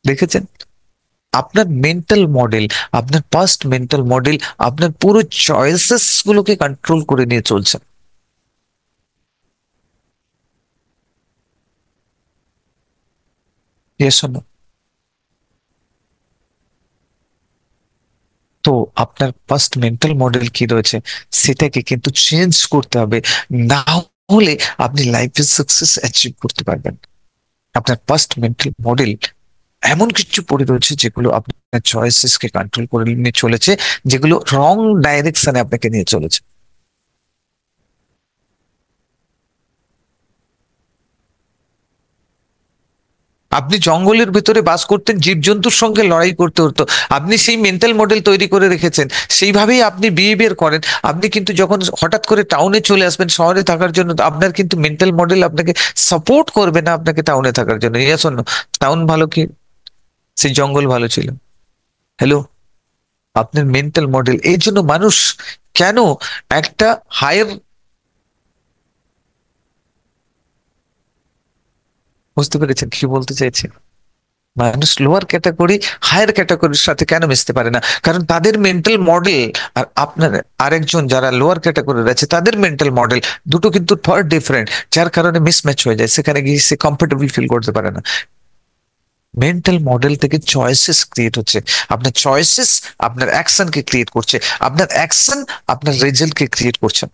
দেখেছেন? আপনার মেন্টাল মডেল, আপনার পাস্ট মেন্টাল মডেল আপনার পুরো চয়েসেস গুলোকে কন্ট্রোল করে নিয়ে চলছে। Yes or no? তো আপনার ফার্স্ট মেন্টাল মডেল কি রয়েছে সেটাকে কিন্তু চেঞ্জ করতে হবে, না হলে আপনি লাইফে সাকসেস অ্যাচিভ করতে পারবেন না। আপনার ফার্স্ট মেন্টাল মডেল এমন কিছু পড়ে রয়েছে যেগুলো আপনার চয়েসেস কে কন্ট্রোল করে নিয়ে চলেছে, যেগুলো রং ডাইরেকশনে আপনাকে নিয়ে চলেছে। আপনি জঙ্গলের ভিতরে বাস করতেন, জীবজন্তুর সঙ্গে লড়াই করতে হতো, আপনি সেই মেন্টাল মডেল তৈরি করে রেখেছেন, সেইভাবেই আপনি বিহেভিয়ার করেন। আপনি কিন্তু যখন হঠাৎ করে টাউনে চলে আসবেন শহরে থাকার জন্য, তো আপনার কিন্তু মেন্টাল মডেল আপনাকে সাপোর্ট করবে না আপনাকে টাউনে থাকার জন্য। Yes or no? টাউন ভালো কি সেই জঙ্গল ভালো ছিল? হ্যালো? আপনার মেন্টাল মডেল, এই জন্য মানুষ কেন একটা হায়ার, বুঝতে পেরেছেন কি বলতে চাইছি? মানুষ লোয়ার ক্যাটাগরি হায়ার ক্যাটাগরির সাথে কেন মিশতে পারে না? কারণ তাদের মেন্টাল মডেল আর আপনার আরেকজন যারা লোয়ার ক্যাটাগরির আছে তাদের মেন্টাল মডেল দুটো কিন্তু ফর ডিফারেন্ট, যার কারণে মিসম্যাচ হয়ে যায়, সেখানে গিয়ে সে কমফোর্টেবল ফিল করতে পারে না। মেন্টাল মডেল থেকে চয়েসেস ক্রিয়েট হচ্ছে, আপনার চয়েসেস আপনার অ্যাকশনকে ক্রিয়েট করছে, আপনার অ্যাকশন আপনার রেজাল্টকে ক্রিয়েট করছে।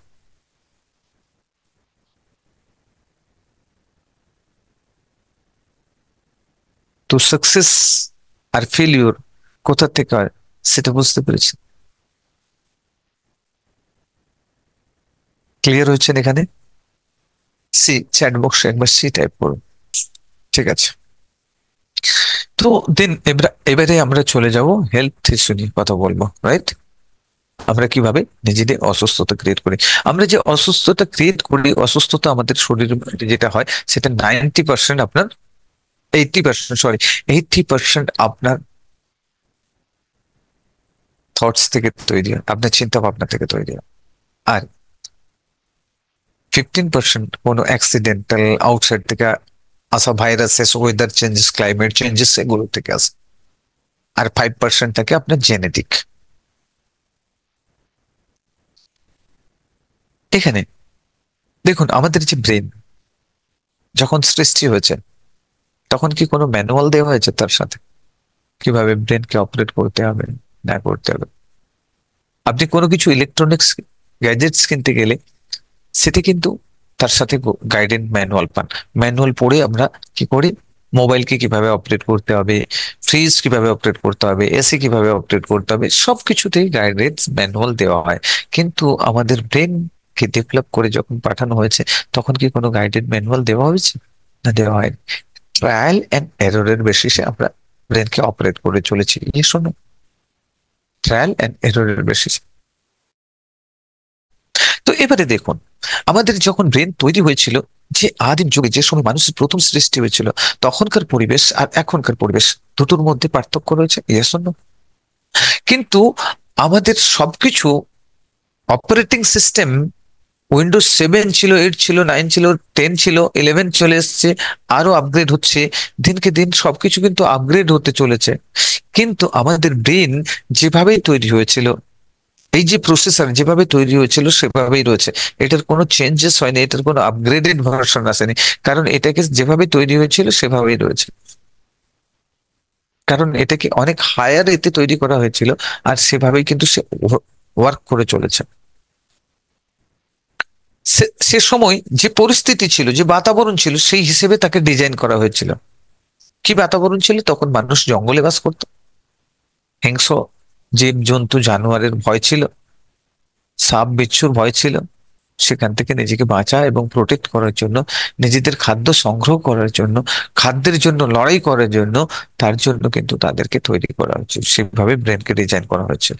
তো সাকসেস আর ফেলিওর কোথা থেকে হয় সেটা বুঝতে পেরেছি। ক্লিয়ার হয়েছেন এখানে? সি চ্যাট বক্সে একবার সি টাইপ করুন। ঠিক আছে। তো দেন এবারে আমরা চলে যাব হেলথ ইস্যু নিয়ে কথা বলবো, রাইট? আমরা কিভাবে নিজেদের অসুস্থতা ক্রিয়েট করি। আমরা যে অসুস্থতা ক্রিয়েট করি, অসুস্থতা আমাদের শরীরের মধ্যে যেটা হয় সেটা 90% আপনার, 80%, সরি, 80% আপনার থটস থেকে তৈরি হয়, আপনার চিন্তা ভাবনা থেকে তৈরি হয়। আর 15% কোনো অ্যাক্সিডেন্টাল আউটসাইড থেকে আসা, viruses, weather changes, climate changes, এগুলো থেকে আসে। আর 5% থাকে আপনার জেনেটিক। এখানে দেখুন, আমাদের যে ব্রেন যখন সৃষ্টি হয়েছে তখন কি কোনো ম্যানুয়াল দেওয়া হয়েছে তার সাথে কিভাবে ব্রেনকে অপারেট করতে হবে, না করতে হবে? আপনি কোনো কিছু ইলেকট্রনিক্স গ্যাজেটস কিনতে গেলে সেটা কিন্তু তার সাথে গাইডেন্স ম্যানুয়াল পান। ম্যানুয়াল পড়ে আমরা কি করি, মোবাইলকে কিভাবে অপারেট করতে হবে, ফ্রিজ কিভাবে অপারেট করতে হবে, এসি কিভাবে অপারেট করতে হবে, সবকিছুতেই গাইডেন্স ম্যানুয়াল দেওয়া হয়। কিন্তু আমাদের ব্রেন কে ডেভেলপ করে যখন পাঠানো হয়েছে তখন কি কোনো গাইডেড ম্যানুয়াল দেওয়া হয়েছে? না, দেওয়া হয়নি। ট্রায়াল এন্ড এররের বেসিসে আমরা ব্রেনকে অপারেট করে চলেছি। এই শোনো, ট্রায়াল এন্ড এররের বেসিসে। তো এবারে দেখুন, আমাদের যখন ব্রেন তৈরি হয়েছিল, যে আদিম যুগে যে সময় মানুষের প্রথম সৃষ্টি হয়েছিল, তখনকার পরিবেশ আর এখনকার পরিবেশ দুটোর মধ্যে পার্থক্য রয়েছে। Yes or no? কিন্তু আমাদের সবকিছু অপারেটিং সিস্টেম, উইন্ডোজ 7 ছিল, 8 ছিল, 9 ছিল, 10 ছিল, 11 চলে এসছে, আরো আপগ্রেড হচ্ছে। দিনকে দিন সবকিছু কিন্তু আপগ্রেড হতে চলেছে। কিন্তু আমাদের ব্রেন যেভাবেই তৈরি হয়েছিল, এই যে প্রসেসর যেভাবে তৈরি হয়েছিল সেভাবেই রয়েছে। এটার কোনো চেঞ্জেস হয়নি, এটার কোনো আপগ্রেডেড ভার্সন আসেনি, কারণ এটাকে যেভাবে তৈরি হয়েছিল সেভাবেই রয়েছে। কারণ এটাকে অনেক হায়ার এতে তৈরি করা হয়েছিল, আর সেভাবেই কিন্তু সে ওয়ার্ক করে চলেছে। সে সময় যে পরিস্থিতি ছিল, যে বাতাবরণ ছিল, সেই হিসেবে তাকে ডিজাইন করা হয়েছিল। কি বাতাবরণ ছিল? তখন মানুষ জঙ্গলে বাস করত, হিংস্র জীব জন্তু জানোয়ারের ভয় ছিল, সাপ বিচ্ছুর ভয় ছিল। সেখান থেকে নিজেকে বাঁচা এবং প্রোটেক্ট করার জন্য, নিজেদের খাদ্য সংগ্রহ করার জন্য, খাদ্যের জন্য লড়াই করার জন্য, তার জন্য কিন্তু তাদেরকে তৈরি করা হয়েছিল, সেভাবে ব্রেনকে ডিজাইন করা হয়েছিল।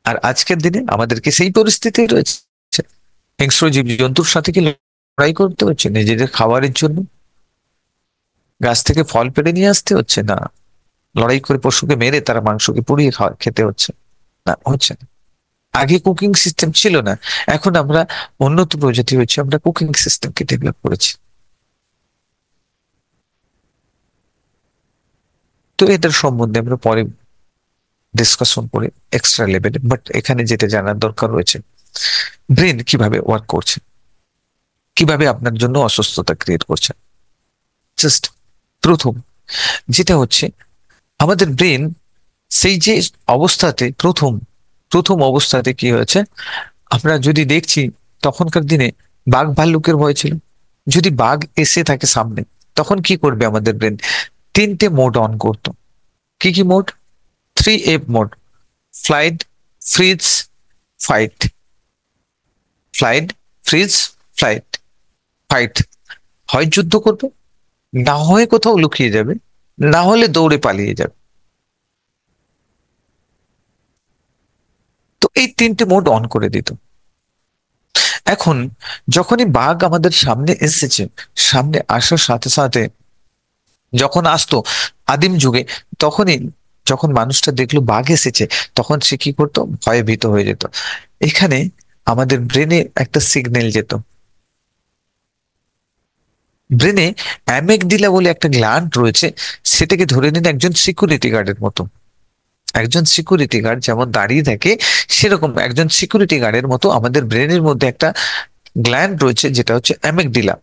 আর আজকের দিনে আমাদেরকে সেই পরিস্থিতি রয়েছে, হিংস্র জীব জন্তুর সাথে কি লড়াই করতে হচ্ছে নিজেদের খাবারের জন্য? গাছ থেকে ফল পেড়ে নিয়ে আসতে হচ্ছে না, লড়াই করে পশুকে মেরে তারা মাংসকে পুড়িয়ে খাওয়া খেতে হচ্ছে না, হচ্ছে না। আগে কুকিং সিস্টেম ছিল না, এখন আমরা উন্নত প্রজাতি হচ্ছে, আমরা কুকিং সিস্টেমকে ডেভেলপ করেছি। তো এটার সম্বন্ধে আমরা পরে ডিসকাশন করে এক্সট্রা লেভেলে, বাট এখানে যেটা জানার দরকার রয়েছে, ব্রেন কিভাবে ওয়ার্ক করছে, কিভাবে আপনার জন্য অসুস্থতা ক্রিয়েট করছে। জাস্ট প্রথম যেটা হচ্ছে, আমাদের ব্রেন সেই যে অবস্থাতে প্রথম প্রথম অবস্থাতে কি হয়েছে, আমরা যদি দেখছি তখনকার দিনে বাঘ ভাল্লুকের ভয় ছিল। যদি বাঘ এসে থাকে সামনে, তখন কি করবে আমাদের ব্রেন? তিনটে মোড অন করতো। কি কি mode? 3F mode: flight, fridge, fight. Flight, fridge, flight, fight. হয় যুদ্ধ করবে, না হয় কোথাও লুকিয়ে যাবে, না হলে দৌড়ে পালিয়ে যাবে। তো এই তিনটে মোড অন করে দিত। এখন যখনই বাঘ আমাদের সামনে এসেছে, সামনে আসার সাথে সাথে যখন আসতো আদিম যুগে, তখনই যখন মানুষটা দেখলো বাঘ এসেছে, তখন সে কি করতো? ভয়ে ভীত হয়ে যেত। এখানে আমাদের ব্রেনে একটা সিগন্যাল যেত। ব্রেনে অ্যামেগডিলা বলে একটা গ্ল্যান্ড রয়েছে, সেটাকে ধরে নিন একজন সিকিউরিটি গার্ডের মতো। একজন সিকিউরিটি গার্ড যেমন দাঁড়িয়ে থাকে, সেরকম একজন সিকিউরিটি গার্ডের মতো আমাদের ব্রেনের মধ্যে একটা গ্ল্যান্ড রয়েছে, যেটা হচ্ছে অ্যামেগডিলা।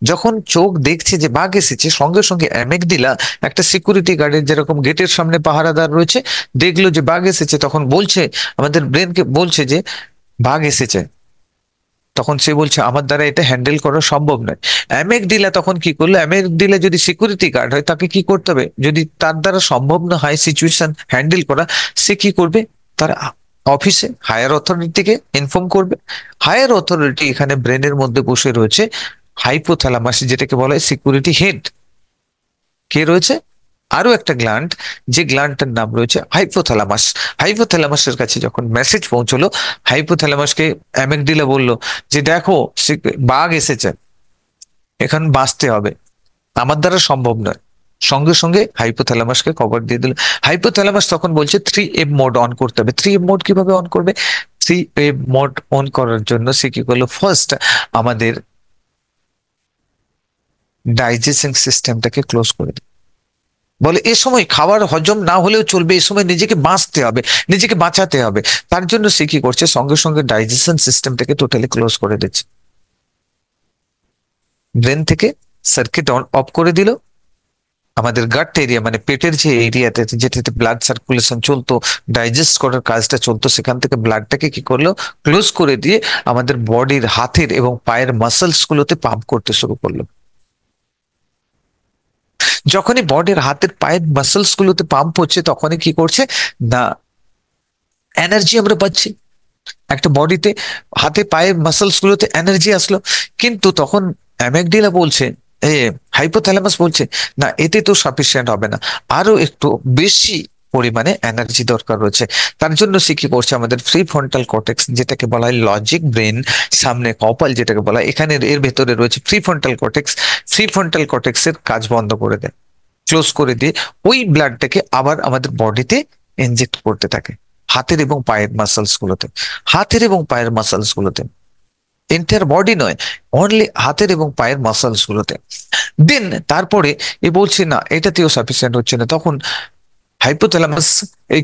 যখন চোখ দেখছে যে বাঘ এসেছে, সঙ্গে সঙ্গে অ্যামেগডিলা একটা সিকিউরিটি গার্ডের যেরকম গেটের সামনে পাহারাদার রয়েছে, দেখলো যে বাঘ এসেছে, তখন বলছে, আমাদের ব্রেনকে বলছে যে বাঘ এসেছে। তখন সে বলছে আমার দ্বারা এটা হ্যান্ডেল করা সম্ভব নয়। অ্যামেগডিলা তখন কি করলো? অ্যামেগডিলা যদি সিকিউরিটি গার্ড হয়, তাকে কি করতে হবে? যদি তার দ্বারা সম্ভব না হয় সিচুয়েশন হ্যান্ডেল করা, সে কি করবে? তার অফিসে হায়ার অথরিটিকে ইনফর্ম করবে। হায়ার অথরিটি এখানে ব্রেনের মধ্যে বসে রয়েছে হাইপোথ্যালামাস, যেটাকে বলা হয় সিকিউরিটি হেড। কে রয়েছে? আরো একটা গ্ল্যান্ড, যে গ্ল্যান্ডটার নাম রয়েছে হাইপোথ্যালামাস। হাইপোথ্যালামাসের কাছে যখন মেসেজ পৌঁছলো, হাইপোথ্যালামাসকে অ্যামেগডিলা বলল যে দেখো, বাঘ এসেছে, এখন বাঁচতে হবে, আমার দ্বারা সম্ভব নয়। সঙ্গে সঙ্গে হাইপোথ্যালামাসকে খবর দিয়ে দিল। হাইপোথ্যালামাস তখন বলছে 3F মোড অন করতে হবে। 3F মোড কিভাবে অন করবে? 3F মোড অন করার জন্য সে কি করলো? ফার্স্ট আমাদের ডাইজেশন সিস্টেমটাকে ক্লোজ করে দিল। বলে এ সময় খাবার হজম না হলেও চলবে, এ সময় নিজেকে বাঁচতে হবে, নিজেকে বাঁচাতে হবে। তার জন্য সে কি করছে? সঙ্গে সঙ্গে ডাইজেশন সিস্টেমটাকে টোটালি ক্লোজ করে দিচ্ছে। ব্রেন থেকে সার্কিট অন অফ করে দিল। আমাদের গাট এরিয়া মানে পেটের যে এরিয়াতে, যেটাতে ব্লাড সার্কুলেশন চলতো, ডাইজেস্ট করার কাজটা চলতো, সেখান থেকে ব্লাডটাকে কি করলো? ক্লোজ করে দিয়ে আমাদের বডির হাতের এবং পায়ের মাসেলস গুলোতে পাম্প করতে শুরু করলো। যখনই বডির হাতের পায়ের মাসেলস গুলোতে পাম্প হচ্ছে, তখনই কি করছে না, এনার্জি আমরা পাচ্ছি। একটা বডিতে হাতে পায়ে মাসেলস গুলোতে এনার্জি আসলো। কিন্তু তখন অ্যামেগডিলা বলছে, এ হাইপোথ্যালামাস বলছে, না এতে তো সাফিসিয়েন্ট হবে না, আরো একটু বেশি পরিমাণে এনার্জি দরকার রয়েছে। তার জন্য সে কি করছে? আমাদের ফ্রি ফ্রন্টাল কর্টেক্স, যেটাকে বলা হয় লজিক ব্রেন, সামনে কপাল যেটাকে বলা হয়, এখানে এর ভেতরে রয়েছে free frontal cortex. Free frontal cortex এর কাজ বন্ধ করে দেয়, ক্লোজ করে দিয়ে ওই ব্লাডটাকে আবার আমাদের বডিতে ইনজেক্ট করতে থাকে, হাতের এবং পায়ের মাসেলস গুলোতে। হাতের এবং পায়ের মাসেলস গুলোতে, এন্টায়ার বডি নয়, অনলি হাতের এবং পায়ের মাসেলস গুলোতে। দেন তারপরে এ বলছে না এটাতেও সাফিসিয়েন্ট হচ্ছে না, তখন হাইপোথ্যালামাস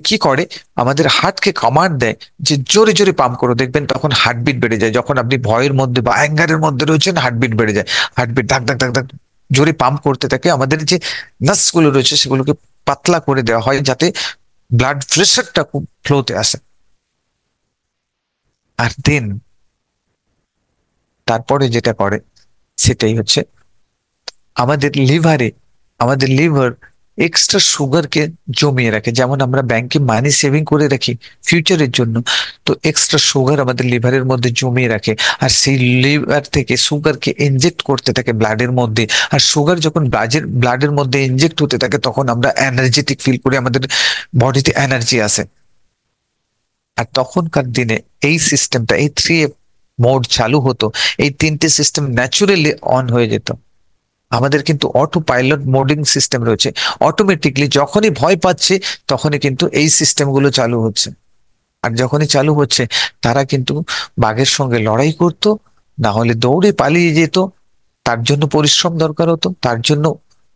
কি করে? আমাদের হার্টকে কমান্ড দেয় যে জোরে জোরে পাম্প করো। দেখবেন তখন হার্টবিট বেড়ে যায়। যখন আপনি ভয়ের মধ্যে বা অ্যাঙ্গারের মধ্যে রয়েছেন, হার্টবিট বেড়ে যায়, হার্টবিট ধাক ধাক ধাক ধাক জোরে পাম্প করতে থাকে। আমাদের যে নার্ভস গুলো রয়েছে, সেগুলোকে পাতলা করে দেওয়া হয়, যাতে ব্লাড প্রেশারটা খুব ফ্লোতে আসে। আর দেন তারপরে যেটা করে, সেটাই হচ্ছে আমাদের লিভার এক্সট্রা সুগারকে জমিয়ে রাখে। যেমন আমরা ব্যাংকে মানি সেভিং করে রাখি ফিউচারের জন্য, তো এক্সট্রা সুগার আমাদের লিভারের মধ্যে জমিয়ে রাখে। আর সেই লিভার থেকে সুগারকে ইনজেক্ট করতে থাকে ব্লাডের মধ্যে। আর সুগার যখন ব্লাডের মধ্যে ইনজেক্ট হতে থাকে, তখন আমরা এনার্জেটিক ফিল করি, আমাদের বডিতে এনার্জি আসে। আর তখনকার দিনে এই সিস্টেমটা, এই 3 মোড চালু হতো, এই 3টে সিস্টেম ন্যাচুরালি অন হয়ে যেত। আমাদের কিন্তু অটো পাইলট মোডিং সিস্টেম রয়েছে, অটোমেটিকলি যখনই ভয় পাচ্ছে তখনই কিন্তু এই সিস্টেমগুলো চালু হচ্ছে। আর যখনই চালু হচ্ছে, তারা কিন্তু বাঘের সঙ্গে লড়াই করত, না হলে দৌড়ে পালিয়ে যেত। তার জন্য পরিশ্রম দরকার হতো, তার জন্য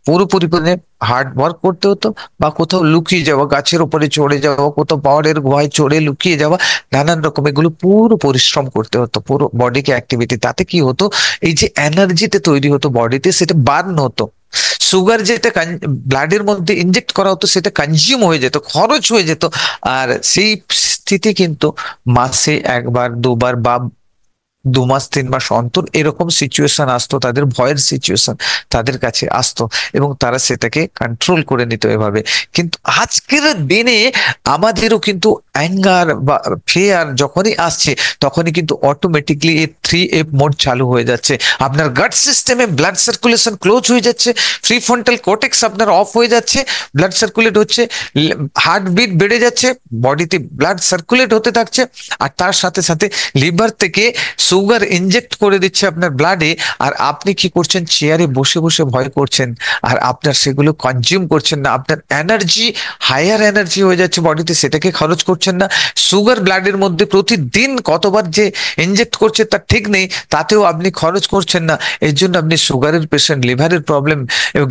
পুরো পরিমাণে হার্ড ওয়ার্ক করতে হতো, বা কোথাও লুকিয়ে যাওয়া, গাছের উপরে চড়ে যাওয়া, কোথাও পাহাড়ের গুহায় চড়ে লুকিয়ে যাওয়া, নানান রকম এগুলো পুরো পরিশ্রম করতে হতো, পুরো বডিকে অ্যাক্টিভিটি। তাতে কি হতো, এই যে এনার্জিতে তৈরি হতো বডিতে, সেটা বার্ন হতো। সুগার যেটা ব্লাডের মধ্যে ইনজেক্ট করা হতো, সেটা কনজিউম হয়ে যেত, খরচ হয়ে যেত। আর সেই স্থিতি কিন্তু মাসে একবার দুবার বা 2 মাস 3 মাস অন্তর এরকম সিচুয়েশন আসতো, তাদের ভয়ের সিচুয়েশন তাদের কাছে আসতো, এবং তারা সেটাকে কন্ট্রোল করে নিত এভাবে। কিন্তু আজকের দিনে আমাদেরও কিন্তু অ্যাঙ্গার বা ফিয়ার যখনই আসছে, তখনই কিন্তু অটোমেটিকলি এই 3F মোড চালু হয়ে যাচ্ছে। আপনার গাট সিস্টেমে ব্লাড সার্কুলেশন ক্লোজ হয়ে যাচ্ছে, ফ্রি ফ্রন্টাল কর্টেক্স আপনার অফ হয়ে যাচ্ছে, ব্লাড সার্কুলেট হচ্ছে, হার্টবিট বেড়ে যাচ্ছে, বডিতে ব্লাড সার্কুলেট হতে থাকছে। আর তার সাথে সাথে লিভার থেকে সুগার ইনজেক্ট করে দিচ্ছে আপনার ব্লাডে। আর আপনি কি করছেন, চেয়ারে বসে বসে ভয় করছেন, আর আপনার সেগুলো কনজিউম করছেন না। আপনার এনার্জি, হায়ার এনার্জি হয়ে যাচ্ছে বডিতে, সেটাকে খরচ করছেন না। সুগার ব্লাডের মধ্যে প্রতিদিন কতবার যে ইনজেক্ট করছে তার ঠিক নেই, তাতেও আপনি খরচ করছেন না। এর জন্য আপনি সুগারের পেশেন্ট, লিভারের প্রবলেম,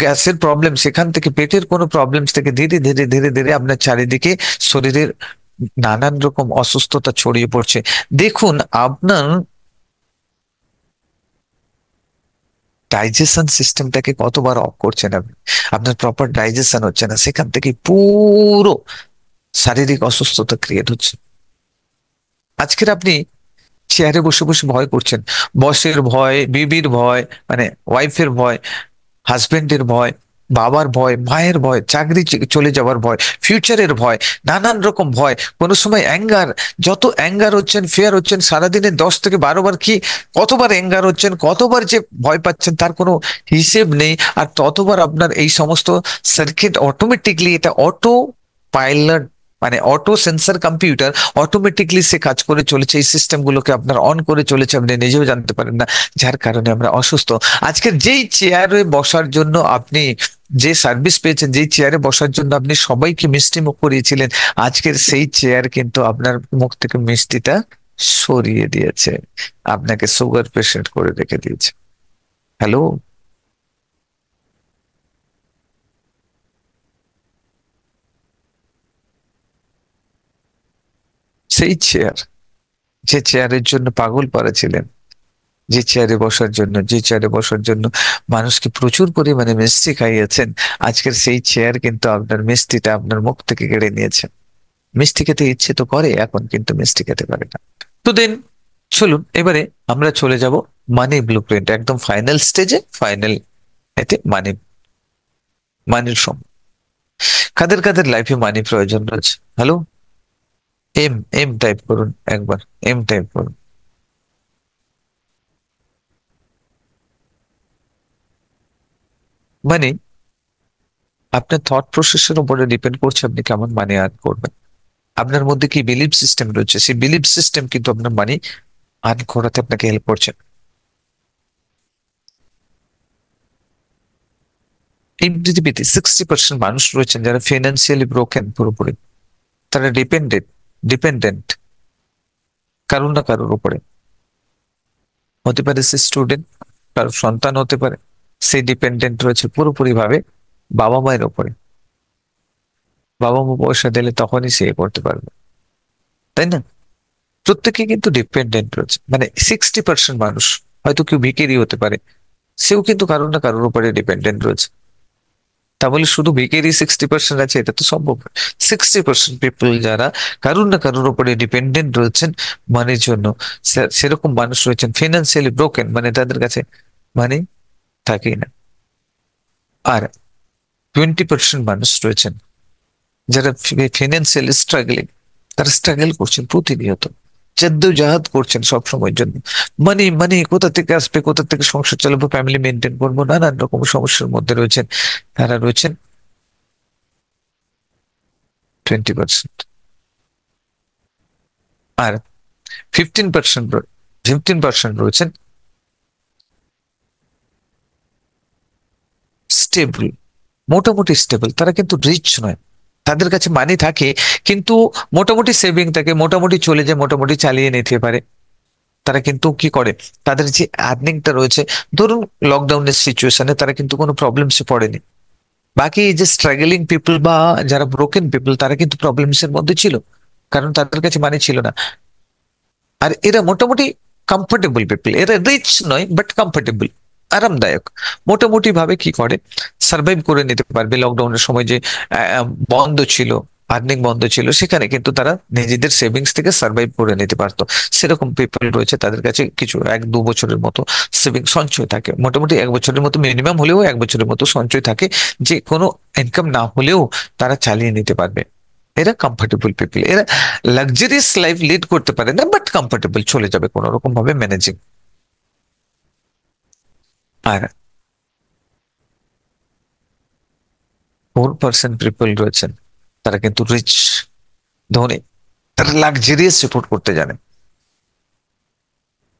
গ্যাসের প্রবলেম, সেখান থেকে পেটের কোনো প্রবলেম থেকে ধীরে ধীরে ধীরে ধীরে আপনার চারিদিকে শরীরের নানান রকম অসুস্থতা ছড়িয়ে পড়ছে। দেখুন, আপনার ডাইজেশন সিস্টেমটাকে কতবার অফ করছেন আপনি, আপনার প্রপার ডাইজেশন হচ্ছে না, সেখান থেকে পুরো শারীরিক অসুস্থতা ক্রিয়েট হচ্ছে। আজকের আপনি চেয়ারে বসে বসে ভয় করছেন, বসের ভয়, বিবির ভয়, মানে ওয়াইফের ভয়, হাজবেন্ডের ভয়, বাবার ভয়, মায়ের ভয়, চাকরি চলে যাওয়ার ভয়, ফিউচারের ভয়, নানান রকম ভয়। কোনো সময় অ্যাঙ্গার, যত অ্যাঙ্গার হচ্ছেন, ফেয়ার হচ্ছেন, সারাদিনে 10 থেকে 12 বার কি, কতবার অ্যাঙ্গার হচ্ছেন, কতবার যে ভয় পাচ্ছেন, তার কোনো হিসেব নেই। আর ততবার আপনার এই সমস্ত সার্কিট অটোমেটিকলি, এটা অটো পাইলট, মানে অটো সেন্সর কম্পিউটার, অটোমেটিকলি সে কাজ করে চলেছে, এই সিস্টেমগুলোকে আপনার অন করে চলেছে, আপনি নিজেও জানতে পারেন না, যার কারণে আমরা অসুস্থ। আজকের যেই চেয়ারে বসার জন্য আপনি যে সার্ভিস পেয়েছেন, যেই চেয়ারে বসার জন্য আপনি সবাইকে মিষ্টি মুখ করিয়েছিলেন, আজকের সেই চেয়ার কিন্তু আপনার মুখ থেকে মিষ্টিটা সরিয়ে দিয়েছে, আপনাকে সুগার পেশেন্ট করে রেখে দিয়েছে। হ্যালো। সেই চেয়ার, যে চেয়ারের জন্য পাগল পারা ছিলেন, যে চেয়ারে বসার জন্য, যে চেয়ারে বসার জন্য মানুষকে প্রচুর পরিমাণে মিষ্টি খাইয়েছেন, আজকের সেই চেয়ার কিন্তু আপনার মিষ্টিটা আপনার মুখ থেকে কেড়ে নিয়েছে। মিষ্টি খেতে ইচ্ছে তো করে এখন, কিন্তু মিষ্টি খেতে পারে না। তো দেন, চলুন এবারে আমরা চলে যাব মানি ব্লু প্রিন্ট, একদম ফাইনাল স্টেজে, ফাইনাল এতে মানি, মানির সময়। কাদের কাদের লাইফে মানি প্রয়োজন রয়েছে? হ্যালো। এম, এম টাইপ করুন একবার, এম টাইপ করুন। মানে আপনার থট প্রসেসের উপরে ডিপেন্ড করছে আপনি কেমন মানি আর্ন করবেন। আপনার মধ্যে কি বিলিফ সিস্টেম রয়েছে, সেই বিলিফ সিস্টেম কিন্তু আপনার মানি আর্ন করাতে আপনাকে হেল্প করছে। এই পৃথিবীতে 60% মানুষ রয়েছেন যারা ফিনান্সিয়ালি ব্রোকেন পুরোপুরি। তারা ডিপেন্ডেন্ট, ডিপেন্ডেন্ট কারুর না কারোর উপরে। হতে পারে সে স্টুডেন্ট, কারোর সন্তান হতে পারে, সে ডিপেন্ডেন্ট রয়েছে পুরোপুরি ভাবে বাবা মায়ের উপরে। বাবা মা পয়সা দিলে তখনই সে এ করতে পারবে, তাই না? প্রত্যেকে কিন্তু ডিপেন্ডেন্ট রয়েছে, মানে 60% মানুষ। হয়তো কেউ ভিখারি হতে পারে, সেও কিন্তু কারোর না কারোর উপরে ডিপেন্ডেন্ট রয়েছে। তা বলে শুধু ভিখারি 60% আছে, এটা তো সম্ভব নয়। 60% পিপল যারা কারোর না কারোর উপরে ডিপেন্ডেন্ট রয়েছেন মানির জন্য, সেরকম মানুষ রয়েছেন ফিনান্সিয়ালি ব্রোকেন, মানে তাদের কাছে মানি থাকেই না। আর 20% মানুষ রয়েছেন যারা ফিনান্সিয়াল স্ট্রাগলিং, তারা স্ট্রাগল করছেন প্রতিনিয়ত, জদ্দোজাহাদ করছেন সব সময়ের জন্য। মানি, মানি কোথা থেকে আসবে, কোথা থেকে সংসার চালাবো, ফ্যামিলি মেনটেন করবো, নানান রকম সমস্যার মধ্যে রয়েছেন। তারা রয়েছেন 20%। আর 15% 15% রয়েছেন স্টেবল, মোটামুটি স্টেবল, তারা কিন্তু রিচ নয়, তাদের কাছে মানি থাকে কিন্তু মোটামুটি সেভিং থাকে, মোটামুটি চলে যায়, মোটামুটি চালিয়ে নিতে পারে। তারা কিন্তু কি করে, তাদের যে আর্নিংটা রয়েছে, ধরুন লকডাউনের সিচুয়েশনে তারা কিন্তু কোনো প্রবলেমসে পড়েনি। বাকি এই যে স্ট্রাগলিং পিপল বা যারা ব্রোকেন পিপল, তারা কিন্তু প্রবলেমস এর মধ্যে ছিল, কারণ তাদের কাছে মানি ছিল না। আর এরা মোটামুটি কমফোর্টেবল পিপল, এরা রিচ নয় বাট কমফোর্টেবল, আরামদায়ক, মোটামুটি ভাবে কি করে সার্ভাইভ করে নিতে পারবে। লকডাউনের সময় যে বন্ধ ছিল, আর্নিং বন্ধ ছিল, সেখানে কিন্তু তারা নিজেদের সেভিংস থেকে সার্ভাইভ করে নিতে পারতো। সেরকম পিপল রয়েছে, তাদের কাছে কিছু 1-2 বছরের মতো সেভিং সঞ্চয় থাকে, মোটামুটি 1 বছরের মতো মিনিমাম হলেও 1 বছরের মতো সঞ্চয় থাকে, যে কোনো ইনকাম না হলেও তারা চালিয়ে নিতে পারবে। এরা কমফোর্টেবল পিপল, এরা লাক্সারিয়াস লাইফ লিড করতে পারে না বাট কমফোর্টেবল, চলে যাবে কোনো রকম ভাবে ম্যানেজিং। আর 4% পিপল রয়েছেন, তারা কিন্তু রিচ, ধনী, তারা লাক্সারিয়াস সাপোর্ট করতে জানে।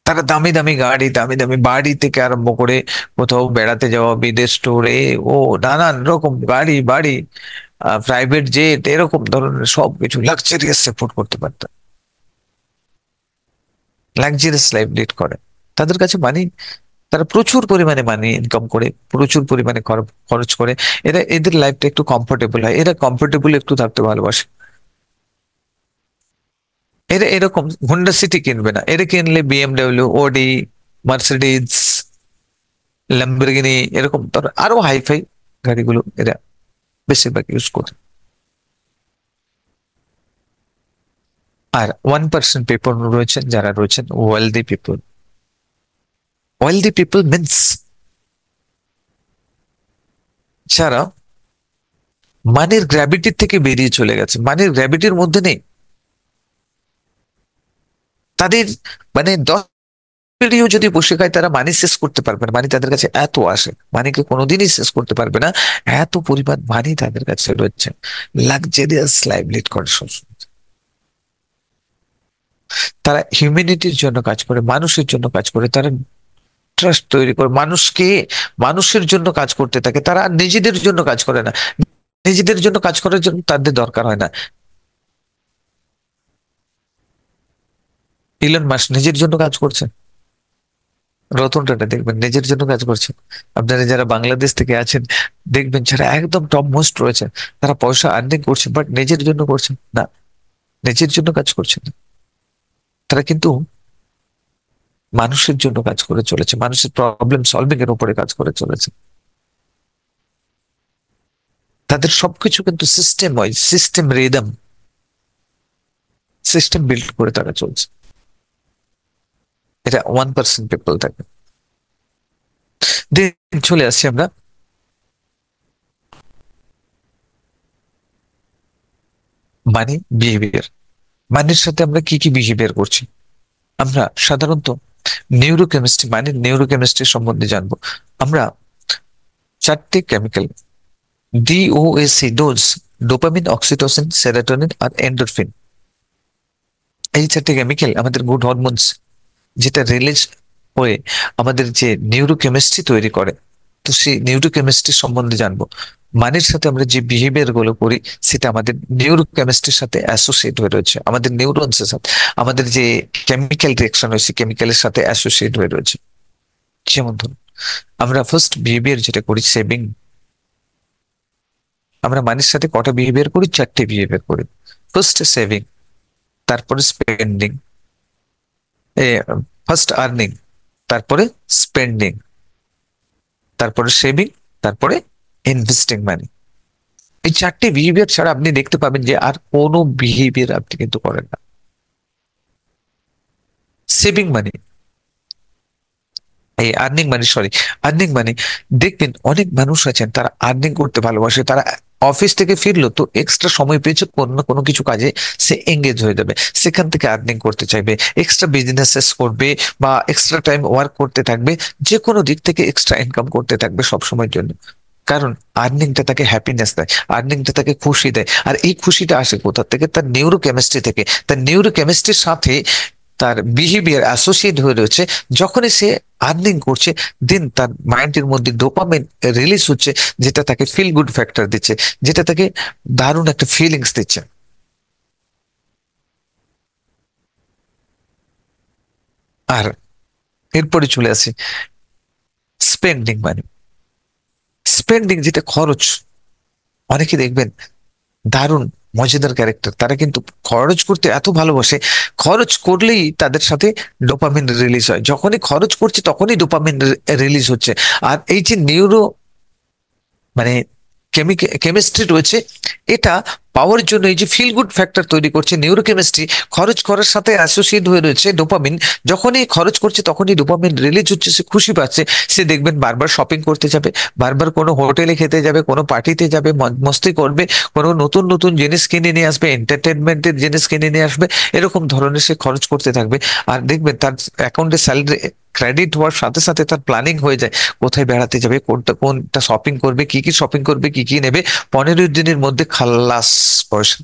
তারা দামি দামি গাড়ি, দামি দামি বাড়ি থেকে আরম্ভ করে কোথাও বেড়াতে যাওয়া, বিদেশ ট্যুরে, ও নানান রকম গাড়ি বাড়ি, প্রাইভেট জেট, এরকম ধরনের সবকিছু লাক্সারিয়াস সাপোর্ট করতে পারত, লাক্সারিয়াস লাইফ লিড করে। তাদের কাছে মানি, তারা প্রচুর পরিমাণে মানি ইনকাম করে, প্রচুর পরিমাণে খরচ করে। এরা, এদের লাইফটা একটু কমফোর্টেবল হয়, এরা কমফোর্টেবল একটু থাকতে ভালোবাসে। এরা এরকম হোন্ডা সিটি কিনবে না, এরা কিনলে বিএমডব্লিউ, ওডি, মার্সিডিজ, ল্যাম্বরগিনি, এরকম ধর আরো হাইফাই গাড়িগুলো এরা বেশিরভাগ ইউজ করে। আর 1% পিপল রয়েছেন যারা রয়েছেন wealthy people. Wealthy people means যারা মানির গ্র্যাভিটির থেকে বেরিয়ে চলে গেছে, মানির গ্র্যাভিটির মধ্যে নেই তাদের, মানে 10 পিঁড়িও যদি বসে খায় তারা মানি শেষ করতে পারবে না, মানি তাদের কাছে এত আসে, মানিকে কোনোদিনই শেষ করতে পারবে না, এত পরিমাণ মানি তাদের কাছে রয়েছে। লাক্সারিয়াস লাইফ লিড করে সবসময়। তারা হিউম্যানিটির জন্য কাজ করে, মানুষের জন্য কাজ করে, তারা ট্রাস্ট তৈরি করে মানুষকে, মানুষের জন্য কাজ করতে থাকে, তারা আর নিজেদের জন্য কাজ করে না, নিজেদের জন্য কাজ করার জন্য তাদের দরকার হয় না। ইলন মাস্ক নিজের জন্য কাজ করছে, রতন টাটা দেখবেন নিজের জন্য কাজ করছে। আপনারা যারা বাংলাদেশ থেকে আছেন দেখবেন, যারা একদম টপ মোস্ট রয়েছে, তারা পয়সা আর্নিং করছে বাট নিজের জন্য করছে না, নিজের জন্য কাজ করছে না। তারা কিন্তু মানুষের জন্য কাজ করে চলেছে, মানুষের প্রবলেম সলভিং এর উপরে কাজ করে চলেছে। তাদের সবকিছু কিন্তু system wise, system rhythm, system build করে তারা চলছে। এটা 1% পিপল থাকে। দিন চলে আসছি আমরা মানি বিহেভিয়ার। মানির সাথে আমরা কি কি বিহেভিয়ার করছি। আমরা সাধারণত নিউরোকেমিস্ট্রি, মানে নিউরোকেমিস্ট্রি সম্বন্ধে জানবো। আমরা 4টে chemical, ডিওএসি, dose, dopamine, oxytocin, serotonin আর এন্ডোরফিন, এই 4টে কেমিক্যাল আমাদের গুড হরমোনস, যেটা রিলিজ হয়ে আমাদের যে নিউরোকেমিস্ট্রি তৈরি করে। তো সেই নিউরোকেমিস্ট্রি সম্বন্ধে জানবো। মানের সাথে আমরা যে বিহেভিয়ার গুলো করি সেটা আমাদের নিউরোকেমিস্ট্রির সাথে অ্যাসোসিয়েট হয়ে রয়েছে, আমাদের নিউরনসের সাথে, আমাদের যে কেমিক্যাল রিয়েকশন হয়েছে কেমিক্যালের সাথে অ্যাসোসিয়েট হয়ে রয়েছে। যেমন ধরুন, আমরা ফার্স্ট বিহেভিয়ার যেটা করি সেভিং। আমরা মানির সাথে কটা বিহেভিয়ার করি? 4টে বিহেভিয়ার করি। ফার্স্ট সেভিং, তারপরে স্পেন্ডিং, ফার্স্ট আর্নিং, তারপরে স্পেন্ডিং, তারপরে সেভিং, তারপরে ইনভেস্টিং মানি। এই 4টে বিহেভিয়ার ছাড়া আপনি দেখতে পাবেন যে আর কোনো বিহেভিয়ার আপনি কিন্তু করেন না। সেভিং মানি, এই earning money, sorry, earning money, দেখবেন অনেক মানুষ আছেন তারা আর্নিং করতে ভালোবাসে। তারা অফিস থেকে ফিরলো তো এক্সট্রা সময় পেয়েছে, কোনো না কোনো কিছু কাজে সে এঙ্গেজ হয়ে যাবে, সেখান থেকে আর্নিং করতে চাইবে, এক্সট্রা বিজনেসেস করবে বা এক্সট্রা টাইম ওয়ার্ক করতে থাকবে, যে কোনো দিক থেকে এক্সট্রা ইনকাম করতে থাকবে সব সময়ের জন্য। কারণ আর্নিংটা তাকে হ্যাপিনেস দেয়, আর্নিংটা তাকে খুশি দেয়। আর এই খুশিটা আসে কোথা থেকে? তার নিউরো কেমিস্ট্রি থেকে। তার নিউরো কেমিস্ট্রির সাথে তার বিহেভিয়ার অ্যাসোসিয়েট হয়ে রয়েছে। যখনই সে আর্নিং করছে, দেন তার মাইন্ডের মধ্যে ডোপামিন রিলিজ হচ্ছে, যেটা তাকে ফিল গুড ফ্যাক্টর দিচ্ছে, যেটা তাকে দারুণ একটা ফিলিংস দিচ্ছে। আর এরপরে চলে আসে স্পেন্ডিং মানি। স্পেন্ডিং যেটা খরচ, অনেকে দেখবেন দারুণ মজাদার ক্যারেক্টার, তারা কিন্তু খরচ করতে এত ভালোবাসে, খরচ করলেই তাদের সাথে ডোপামিন রিলিজ হয়, যখনই খরচ করছে তখনই ডোপামিন রিলিজ হচ্ছে। আর এই যে নিউরো মানে কেমিস্ট্রি রয়েছে, এটা পাওয়ার জন্য এই যে ফিল গুড ফ্যাক্টর তৈরি করছে নিউরোকেমিস্ট্রি, খরচ করার সাথে অ্যাসোসিয়েট হয়ে রয়েছে ডোপামিন। যখনই খরচ করছে তখনই ডোপামিন রিলিজ হচ্ছে, সে খুশি পাচ্ছে। সে দেখবেন বারবার শপিং করতে যাবে, বারবার কোনো হোটেলে খেতে যাবে, কোনো পার্টিতে যাবে, মস্তি করবে, কোনো নতুন নতুন জিনিস কিনে নিয়ে আসবে, এন্টারটেনমেন্টের জিনিস কিনে নিয়ে আসবে, এরকম ধরনের সে খরচ করতে থাকবে। আর দেখবেন তার অ্যাকাউন্টে স্যালারি ক্রেডিট হওয়ার সাথে সাথে তার প্ল্যানিং হয়ে যায়, কোথায় বেড়াতে যাবে, কোনটা কোনটা শপিং করবে, কি কি শপিং করবে, কি কি নেবে। 15 দিনের মধ্যে খাল্লাস পয়সা।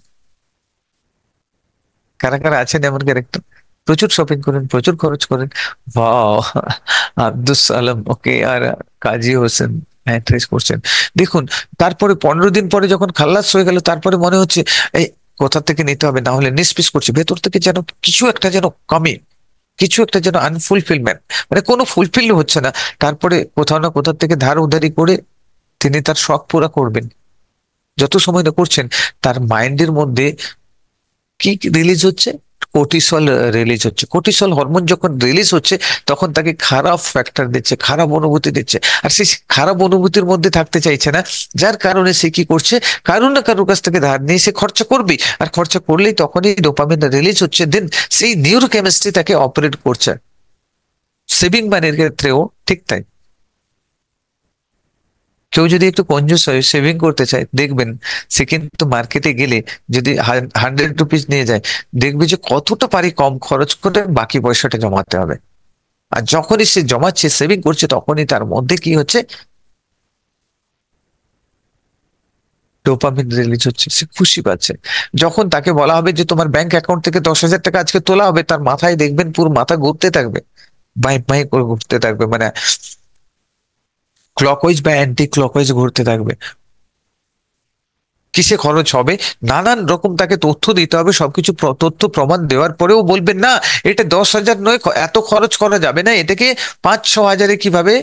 কারা কারা আছেন এমন ক্যারেক্টার? প্রচুর শপিং করেন, প্রচুর খরচ করেন। বাহ! আব্দুস সালাম, ওকে। আর কাজী হোসেন, হ্যাঁ ট্রেস করছেন। দেখুন, তারপরে 15 দিন পরে যখন খাল্লাস হয়ে গেল, তারপরে মনে হচ্ছে এই কোথা থেকে নিতে হবে, না হলে নিষ্পিস করছে ভেতর থেকে, যেন কিছু একটা যেন কমে, কিছু একটা যেন আনফুলফিলমেন্ট, মানে কোনো ফুলফিল হচ্ছে না। তারপরে কোথাও না কোথা থেকে ধার উধারি করে তিনি তার শখ পুরা করবেন। যত সময় না করছেন, তার মাইন্ডের মধ্যে কি রিলিজ হচ্ছে? কোর্টিসল রিলিজ হচ্ছে। কোর্টিসল হরমোন যখন রিলিজ হচ্ছে, তখন তাকে খারাপ ফ্যাক্টর দিচ্ছে, খারাপ অনুভূতি দিচ্ছে। আর সে খারাপ অনুভূতির মধ্যে থাকতে চাইছে না, যার কারণে সে কি করছে? কারুর না কারোর কাছ থেকে ধার নিয়ে সে খরচা করবে। আর খরচা করলেই তখনই ডোপামিন রিলিজ হচ্ছে, দেন সেই নিউরোকেমিস্ট্রি তাকে অপারেট করছে। সেভিং মানির ক্ষেত্রেও ঠিক তাই। কেউ যদি একটু কঞ্জুস হয়, সেভিং করতে চায়, দেখবেন সে কিন্তু মার্কেটে গেলে যদি 100 রুপিস নিয়ে যায়, দেখবে যে কতটা পারি কম খরচ করে বাকি পয়সাটা জমাতে হবে। আর যখনই সে জমাচ্ছে, সেভিং করছে, তখনই তার মধ্যে কি হচ্ছে? ডোপামিন রিলিজ হচ্ছে, সে খুশি পাচ্ছে। যখন তাকে বলা হবে যে তোমার ব্যাংক অ্যাকাউন্ট থেকে 10,000 টাকা আজকে তোলা হবে, তার মাথায় দেখবেন পুরো মাথা ঘুরতে থাকবে, বাই বাই করে ঘুরতে থাকবে, মানে ক্লকওয়াইজ বা অ্যান্টি ক্লকওয়াইজ ঘুরতে থাকবে। কিসে খরচ হবে? নানান রকম তাকে তথ্য দিতে হবে, সবকিছু তথ্য প্রমাণ দেওয়ার পরেও বলবেন না, এটা 10,000 নয়, এত খরচ করা যাবে না, এটাকে 5-6 হাজারে কিভাবে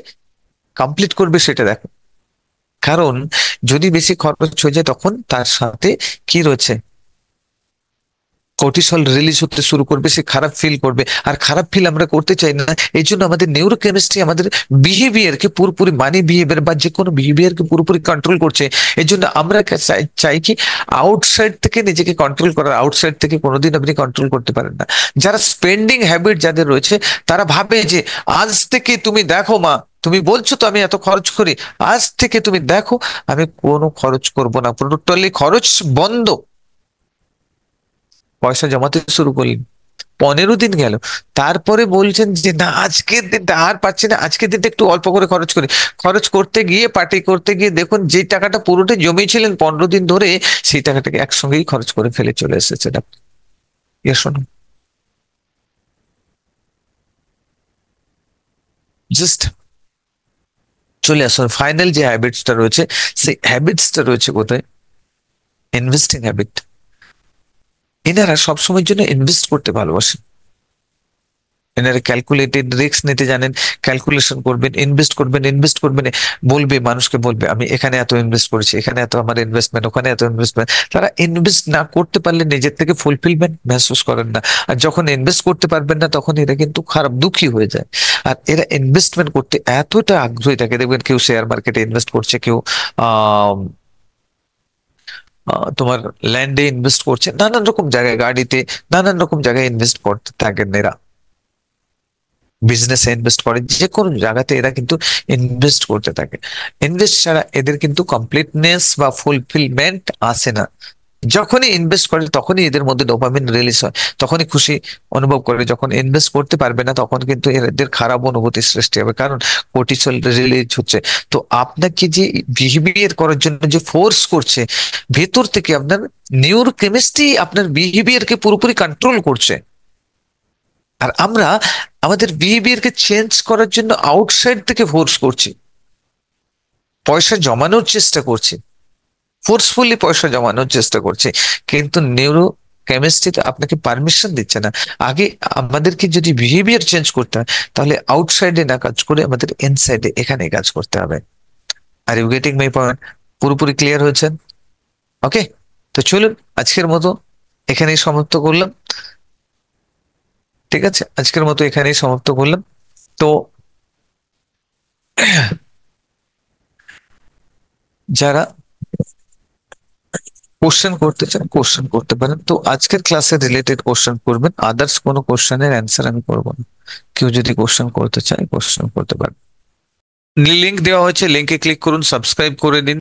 কমপ্লিট করবে সেটা দেখো। কারণ যদি বেশি খরচ হয়ে যায়, তখন তার সাথে কি রয়েছে? কর্টিসল রিলিজ হতে শুরু করবে, সে খারাপ ফিল করবে। আর খারাপ ফিল আমরা করতে চাই না, এই জন্য আমাদের নিউরোকেমিস্ট্রি আমাদের বিহেভিয়ারকে পুরোপুরি, মানি বিহেভিয়ার বা যে কোনো বিহেভিয়ারকে পুরোপুরি কন্ট্রোল করছে। এই জন্য আমরা চাই চাই কি, আউটসাইড থেকে নিজেকে কন্ট্রোল করার। আউটসাইড থেকে কোনোদিন আপনি কন্ট্রোল করতে পারেন না। যারা স্পেন্ডিং হ্যাবিট যাদের রয়েছে, তারা ভাবে যে আজ থেকে তুমি দেখো মা, তুমি বলছো তো আমি এত খরচ করি, আজ থেকে তুমি দেখো আমি কোনো খরচ করব না, টোটালি খরচ বন্ধ। পয়সা জমাতে শুরু করলেন, 15 দিন গেল, তারপরে বলছেন যে না আজকের দিনটা আর পাচ্ছি না, আজকের দিনটা একটু অল্প করে খরচ করি। খরচ করতে গিয়ে, পার্টি করতে গিয়ে দেখুন যে টাকাটা পুরোটা জমিয়েছিলেন 15 দিন ধরে, সেই টাকাটাকে একসঙ্গেই খরচ করে ফেলে চলে এসেছেন আপনি। শোনো, জাস্ট চলে আসুন, ফাইনাল যে হ্যাবিটসটা রয়েছে, সেই হ্যাবিটসটা রয়েছে কোথায়? Investing habit. এনারা সবসময়ের জন্য ইনভেস্ট করতে ভালোবাসেন। এনারা ক্যালকুলেটেড রিস্ক নিতে জানেন, ক্যালকুলেশন করবেন, ইনভেস্ট করবেন, ইনভেস্ট করবেন, বলবে মানুষকে, বলবে আমি এখানে এত ইনভেস্ট করেছি, এখানে এত আমার ইনভেস্টমেন্ট, ওখানে এত ইনভেস্টমেন্ট। তারা ইনভেস্ট না করতে পারলে নিজের থেকে ফুলফিলমেন্ট महसूस করেন না। আর যখন ইনভেস্ট করতে পারবেন না, তখন এরা কিন্তু খারাপ দুঃখী হয়ে যায়। আর এরা ইনভেস্টমেন্ট করতে এতটা আগ্রহী থাকে, দেখবেন কেউ শেয়ার মার্কেটে ইনভেস্ট করছে, কেউ আহ তোমার ল্যান্ডে ইনভেস্ট করছে, নানান রকম জায়গায়, গাড়িতে, নানান রকম জায়গায় ইনভেস্ট করতে থাকেন এরা। বিজনেসে ইনভেস্ট করে, যে কোনো জায়গাতে এরা কিন্তু ইনভেস্ট করতে থাকে। ইনভেস্ট ছাড়া এদের কিন্তু কমপ্লিটনেস বা ফুলফিলমেন্ট আসে না। যখনই ইনভেস্ট করে তখনই এদের মধ্যে ডোপামিন রিলিজ হয়, তখনই খুশি অনুভব করে। যখন ইনভেস্ট করতে পারবে না তখন কিন্তু এদের খারাপ অনুভূতি সৃষ্টি হবে, কারণ কর্টিসল রিলিজ হচ্ছে। তো আপনাকে যে বিহেভিয়ার করার জন্য যে ফোর্স করছে ভেতর থেকে, আপনার নিউরো কেমিস্ট্রি আপনার বিহেভিয়ারকে পুরোপুরি কন্ট্রোল করছে। আর আমরা আমাদের বিহেভিয়ারকে চেঞ্জ করার জন্য আউটসাইড থেকে ফোর্স করছি, পয়সা জমানোর চেষ্টা করছি, ফোর্সফুলি পয়সা জমানোর চেষ্টা করছে, কিন্তু নিউরো কেমিস্ট্রি তো আপনাকে পারমিশন দিচ্ছে না। আগে আমাদেরকে যদি বিহেভিয়ার চেঞ্জ করতে হয় তাহলে আউটসাইডে না কাজ করে আমাদের ইনসাইডে, এখানে কাজ করতে হবে। Are you getting my point? পুরোপুরি ক্লিয়ার হয়েছেন? ওকে, তো চলুন আজকের মতো এখানেই সমাপ্ত করলাম। ঠিক আছে, আজকের মতো এখানেই সমাপ্ত করলাম। তো যারা কোশ্চেন করতে চান কোশ্চেন করতে পারেন, তো আজকের ক্লাসে রিলেটেড কোশ্চেন করবেন, আদার্স কোনো কোশ্চেনের অ্যান্সার আমি করবো না। কেউ যদি কোশ্চেন করতে চায় কোশ্চেন করতে পারেন। লিংক দেওয়া হয়েছে, লিংকে ক্লিক করুন, সাবস্ক্রাইব করে দিন।